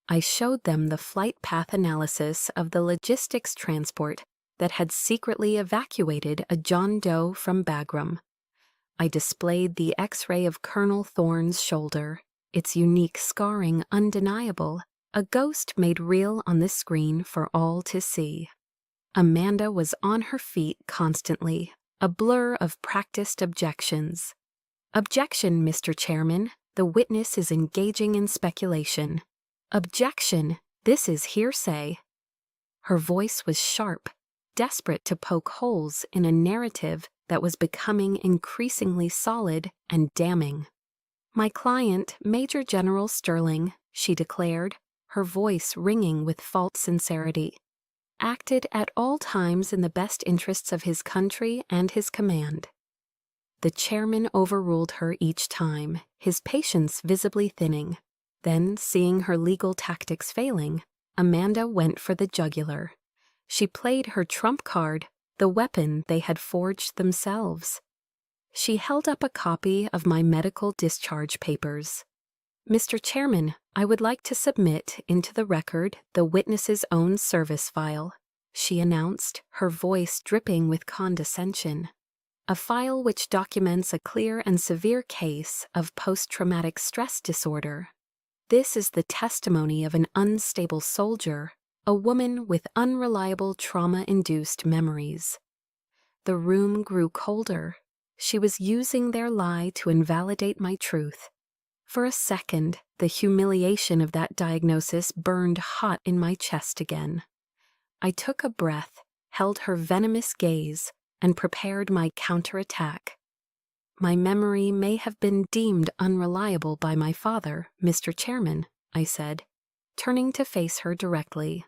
I showed them the flight path analysis of the logistics transport that had secretly evacuated a John Doe from Bagram. I displayed the X-ray of Colonel Thorne's shoulder, its unique scarring undeniable, a ghost made real on the screen for all to see. Amanda was on her feet constantly, a blur of practiced objections. "Objection, Mr. Chairman, the witness is engaging in speculation." "Objection, this is hearsay." Her voice was sharp, desperate to poke holes in a narrative that was becoming increasingly solid and damning. "My client, Major General Sterling," she declared, her voice ringing with false sincerity, "acted at all times in the best interests of his country and his command." The chairman overruled her each time, his patience visibly thinning. Then, seeing her legal tactics failing, Amanda went for the jugular. She played her trump card, the weapon they had forged themselves. She held up a copy of my medical discharge papers. "Mr. Chairman, I would like to submit into the record the witness's own service file," she announced, her voice dripping with condescension. "A file which documents a clear and severe case of post-traumatic stress disorder. This is the testimony of an unstable soldier, a woman with unreliable trauma-induced memories." The room grew colder. She was using their lie to invalidate my truth. For a second, the humiliation of that diagnosis burned hot in my chest again. I took a breath, held her venomous gaze, and prepared my counterattack. "My memory may have been deemed unreliable by my father, Mr. Chairman," I said, turning to face her directly.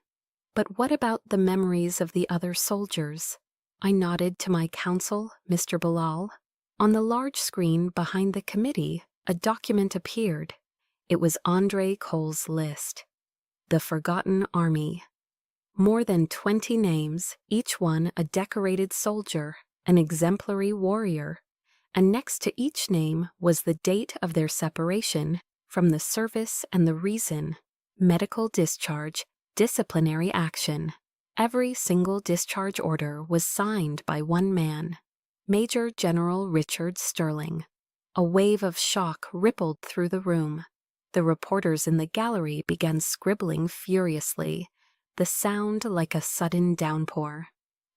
"But what about the memories of the other soldiers?" I nodded to my counsel, Mr. Bilal. On the large screen behind the committee, a document appeared. It was Andre Cole's list. The Forgotten Army. More than 20 names, each one a decorated soldier, an exemplary warrior. And next to each name was the date of their separation from the service and the reason: medical discharge, disciplinary action. Every single discharge order was signed by one man, Major General Richard Sterling. A wave of shock rippled through the room. The reporters in the gallery began scribbling furiously, the sound like a sudden downpour.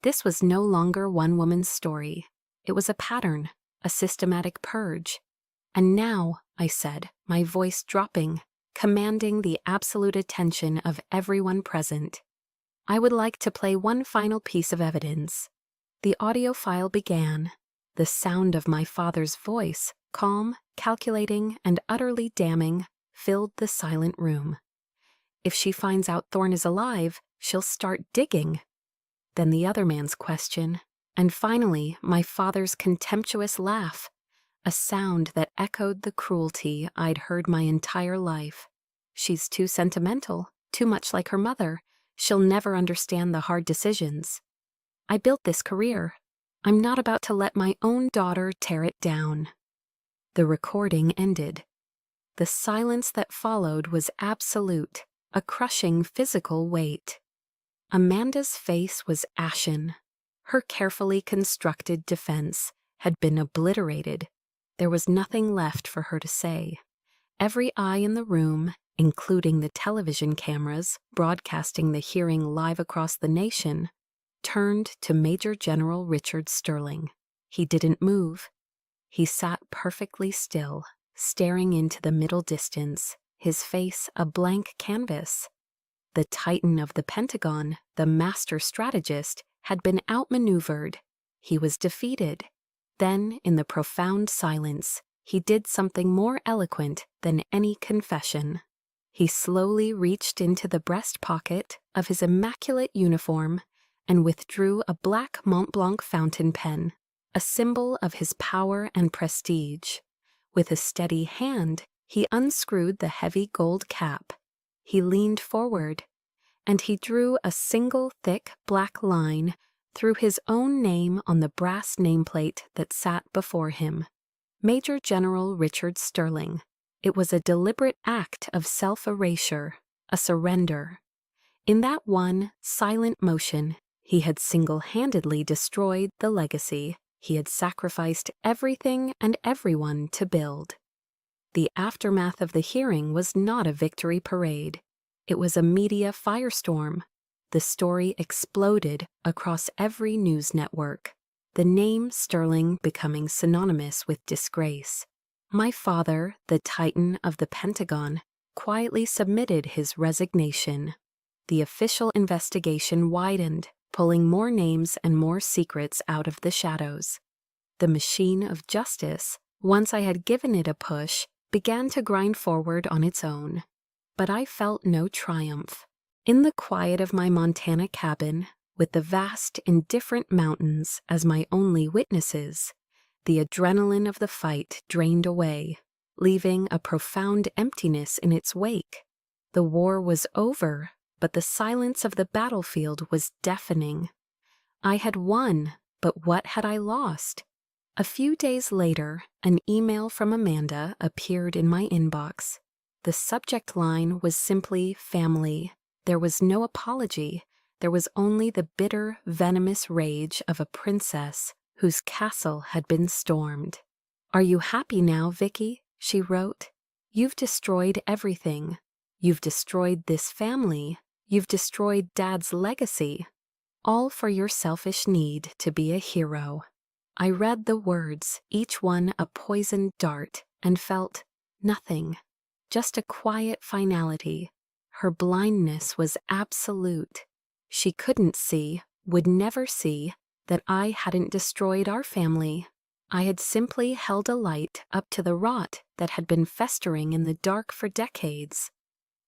This was no longer one woman's story. It was a pattern, a systematic purge. "And now," I said, my voice dropping, commanding the absolute attention of everyone present, "I would like to play one final piece of evidence." The audio file began. The sound of my father's voice, calm, calculating, and utterly damning, filled the silent room. "If she finds out Thorne is alive, she'll start digging." Then the other man's question. And finally, my father's contemptuous laugh, a sound that echoed the cruelty I'd heard my entire life. "She's too sentimental, too much like her mother. She'll never understand the hard decisions. I built this career. I'm not about to let my own daughter tear it down." The recording ended. The silence that followed was absolute, a crushing physical weight. Amanda's face was ashen. Her carefully constructed defense had been obliterated. There was nothing left for her to say. Every eye in the room, including the television cameras broadcasting the hearing live across the nation, turned to Major General Richard Sterling. He didn't move. He sat perfectly still, staring into the middle distance, his face a blank canvas. The Titan of the Pentagon, the master strategist, had been outmaneuvered. He was defeated. Then, in the profound silence, he did something more eloquent than any confession. He slowly reached into the breast pocket of his immaculate uniform and withdrew a black Mont Blanc fountain pen, a symbol of his power and prestige. With a steady hand, he unscrewed the heavy gold cap. He leaned forward, and he drew a single thick black line through his own name on the brass nameplate that sat before him. Major General Richard Sterling. It was a deliberate act of self-erasure, a surrender. In that one silent motion, he had single-handedly destroyed the legacy he had sacrificed everything and everyone to build. The aftermath of the hearing was not a victory parade. It was a media firestorm. The story exploded across every news network, the name Sterling becoming synonymous with disgrace. My father, the Titan of the Pentagon, quietly submitted his resignation. The official investigation widened, pulling more names and more secrets out of the shadows. The machine of justice, once I had given it a push, began to grind forward on its own. But I felt no triumph. In the quiet of my Montana cabin, with the vast, indifferent mountains as my only witnesses, the adrenaline of the fight drained away, leaving a profound emptiness in its wake. The war was over, but the silence of the battlefield was deafening. I had won, but what had I lost? A few days later, an email from Amanda appeared in my inbox. The subject line was simply family. There was no apology. There was only the bitter, venomous rage of a princess whose castle had been stormed. "Are you happy now, Vicky?" she wrote. "You've destroyed everything. You've destroyed this family. You've destroyed Dad's legacy. All for your selfish need to be a hero." I read the words, each one a poisoned dart, and felt nothing. Just a quiet finality. Her blindness was absolute. She couldn't see, would never see, that I hadn't destroyed our family. I had simply held a light up to the rot that had been festering in the dark for decades.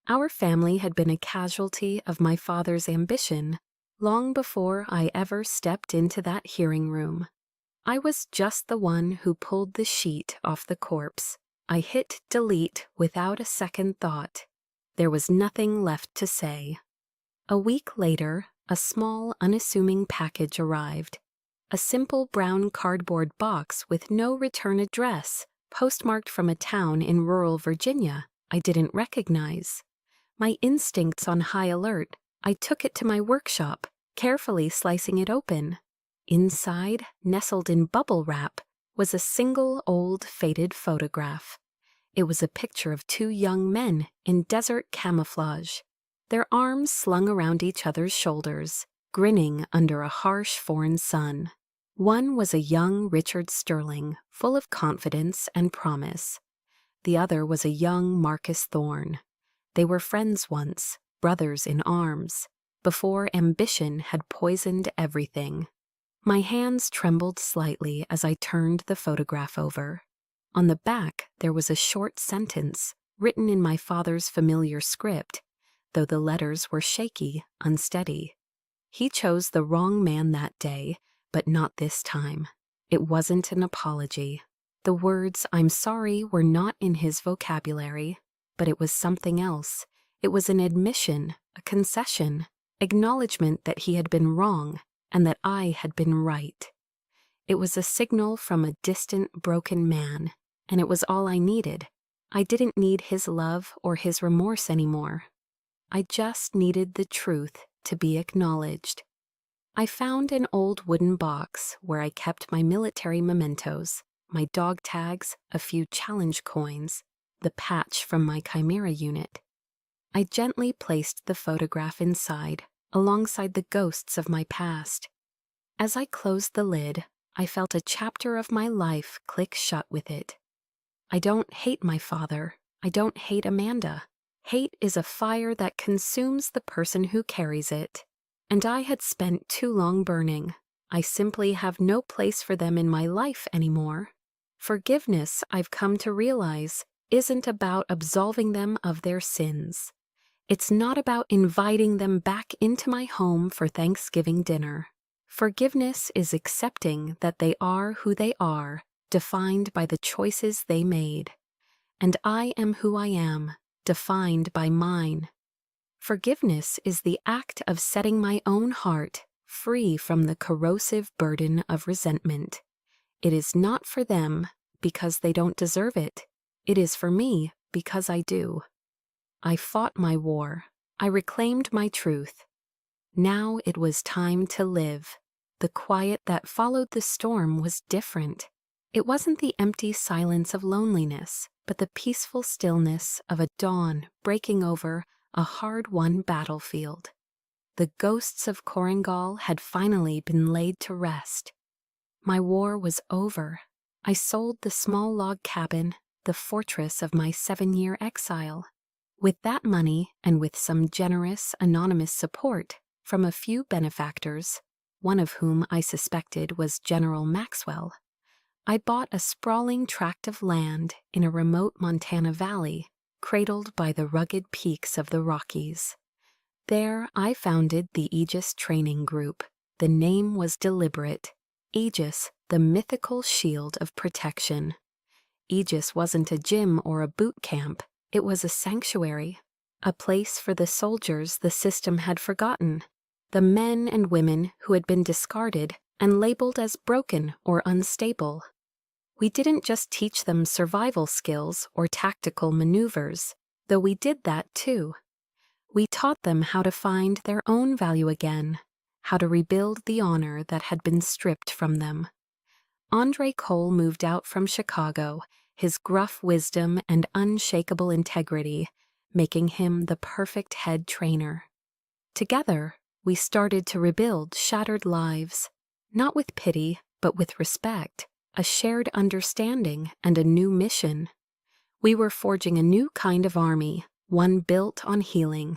Our family had been a casualty of my father's ambition long before I ever stepped into that hearing room. I was just the one who pulled the sheet off the corpse. I hit delete without a second thought. There was nothing left to say. A week later, a small, unassuming package arrived. A simple brown cardboard box with no return address, postmarked from a town in rural Virginia I didn't recognize. My instincts on high alert, I took it to my workshop, carefully slicing it open. Inside, nestled in bubble wrap, was a single old faded photograph. It was a picture of two young men in desert camouflage, their arms slung around each other's shoulders, grinning under a harsh foreign sun. One was a young Richard Sterling, full of confidence and promise. The other was a young Marcus Thorne. They were friends once, brothers in arms, before ambition had poisoned everything. My hands trembled slightly as I turned the photograph over. On the back, there was a short sentence, written in my father's familiar script, though the letters were shaky, unsteady. He chose the wrong man that day, but not this time. It wasn't an apology. The words "I'm sorry" were not in his vocabulary, but it was something else. It was an admission, a concession, acknowledgement that he had been wrong, and that I had been right. It was a signal from a distant, broken man, and it was all I needed. I didn't need his love or his remorse anymore. I just needed the truth to be acknowledged. I found an old wooden box where I kept my military mementos, my dog tags, a few challenge coins, the patch from my Chimera unit. I gently placed the photograph inside, alongside the ghosts of my past. As I closed the lid, I felt a chapter of my life click shut with it. I don't hate my father. I don't hate Amanda. Hate is a fire that consumes the person who carries it. And I had spent too long burning. I simply have no place for them in my life anymore. Forgiveness, I've come to realize, isn't about absolving them of their sins. It's not about inviting them back into my home for Thanksgiving dinner. Forgiveness is accepting that they are who they are, defined by the choices they made. And I am who I am, defined by mine. Forgiveness is the act of setting my own heart free from the corrosive burden of resentment. It is not for them because they don't deserve it. It is for me because I do. I fought my war. I reclaimed my truth. Now it was time to live. The quiet that followed the storm was different. It wasn't the empty silence of loneliness, but the peaceful stillness of a dawn breaking over a hard-won battlefield. The ghosts of Korengal had finally been laid to rest. My war was over. I sold the small log cabin, the fortress of my 7-year exile. With that money, and with some generous, anonymous support from a few benefactors, one of whom I suspected was General Maxwell, I bought a sprawling tract of land in a remote Montana valley, cradled by the rugged peaks of the Rockies. There I founded the Aegis Training Group. The name was deliberate. Aegis, the mythical shield of protection. Aegis wasn't a gym or a boot camp. It was a sanctuary, a place for the soldiers the system had forgotten, the men and women who had been discarded and labeled as broken or unstable. We didn't just teach them survival skills or tactical maneuvers, though we did that too. We taught them how to find their own value again, how to rebuild the honor that had been stripped from them. Andre Cole moved out from Chicago, his gruff wisdom and unshakable integrity making him the perfect head trainer. Together, we started to rebuild shattered lives, not with pity, but with respect, a shared understanding, and a new mission. We were forging a new kind of army, one built on healing.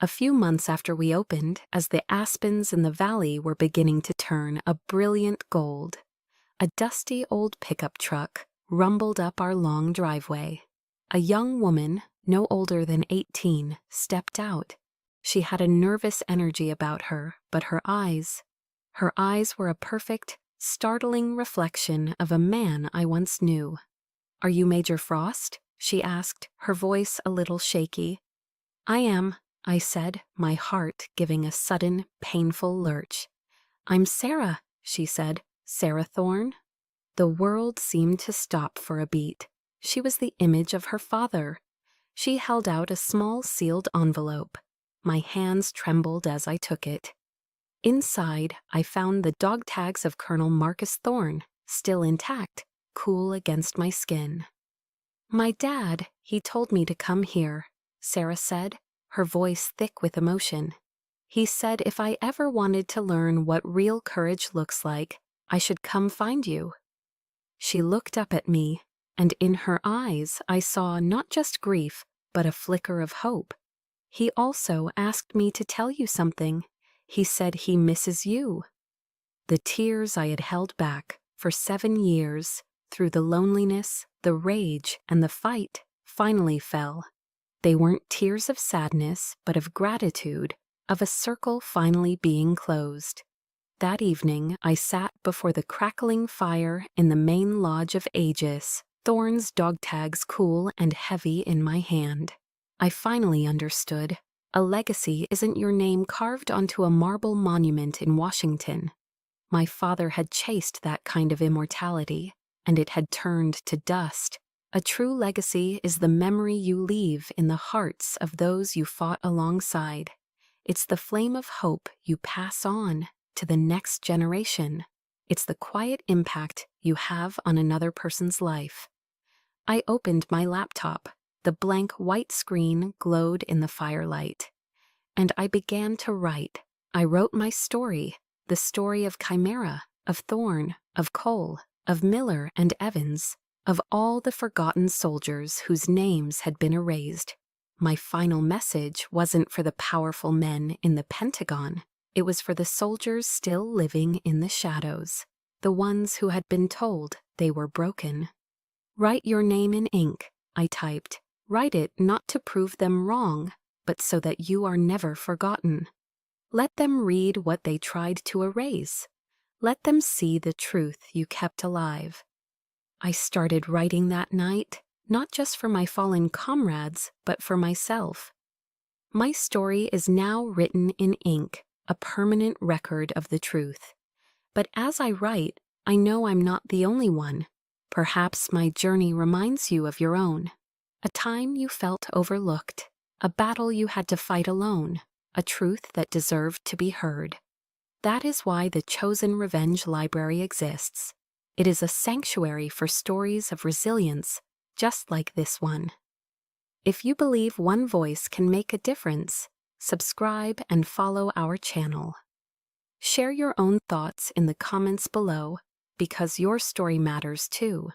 A few months after we opened, as the aspens in the valley were beginning to turn a brilliant gold, a dusty old pickup truck rumbled up our long driveway. A young woman, no older than 18, stepped out. She had a nervous energy about her, but her eyes were a perfect, startling reflection of a man I once knew. "Are you Major Frost?" she asked, her voice a little shaky. "I am," I said, my heart giving a sudden, painful lurch. "I'm Sarah," she said. "Sarah Thorne?" The world seemed to stop for a beat. She was the image of her father. She held out a small sealed envelope. My hands trembled as I took it. Inside, I found the dog tags of Colonel Marcus Thorne, still intact, cool against my skin. "My dad, he told me to come here," Sarah said, her voice thick with emotion. "He said if I ever wanted to learn what real courage looks like, I should come find you." She looked up at me, and in her eyes I saw not just grief, but a flicker of hope. "He also asked me to tell you something. He said he misses you." The tears I had held back for 7 years, through the loneliness, the rage, and the fight, finally fell. They weren't tears of sadness, but of gratitude, of a circle finally being closed. That evening, I sat before the crackling fire in the main lodge of Aegis, Thorne's dog tags cool and heavy in my hand. I finally understood. A legacy isn't your name carved onto a marble monument in Washington. My father had chased that kind of immortality, and it had turned to dust. A true legacy is the memory you leave in the hearts of those you fought alongside. It's the flame of hope you pass on to the next generation. It's the quiet impact you have on another person's life. I opened my laptop. The blank white screen glowed in the firelight. And I began to write. I wrote my story, the story of Chimera, of Thorn, of Cole, of Miller and Evans, of all the forgotten soldiers whose names had been erased. My final message wasn't for the powerful men in the Pentagon. It was for the soldiers still living in the shadows, the ones who had been told they were broken. Write your name in ink, I typed. Write it not to prove them wrong, but so that you are never forgotten. Let them read what they tried to erase. Let them see the truth you kept alive. I started writing that night, not just for my fallen comrades, but for myself. My story is now written in ink, a permanent record of the truth. But as I write, I know I'm not the only one. Perhaps my journey reminds you of your own. A time you felt overlooked, a battle you had to fight alone, a truth that deserved to be heard. That is why the Chosen Revenge Library exists. It is a sanctuary for stories of resilience, just like this one. If you believe one voice can make a difference, subscribe and follow our channel. Share your own thoughts in the comments below, because your story matters too.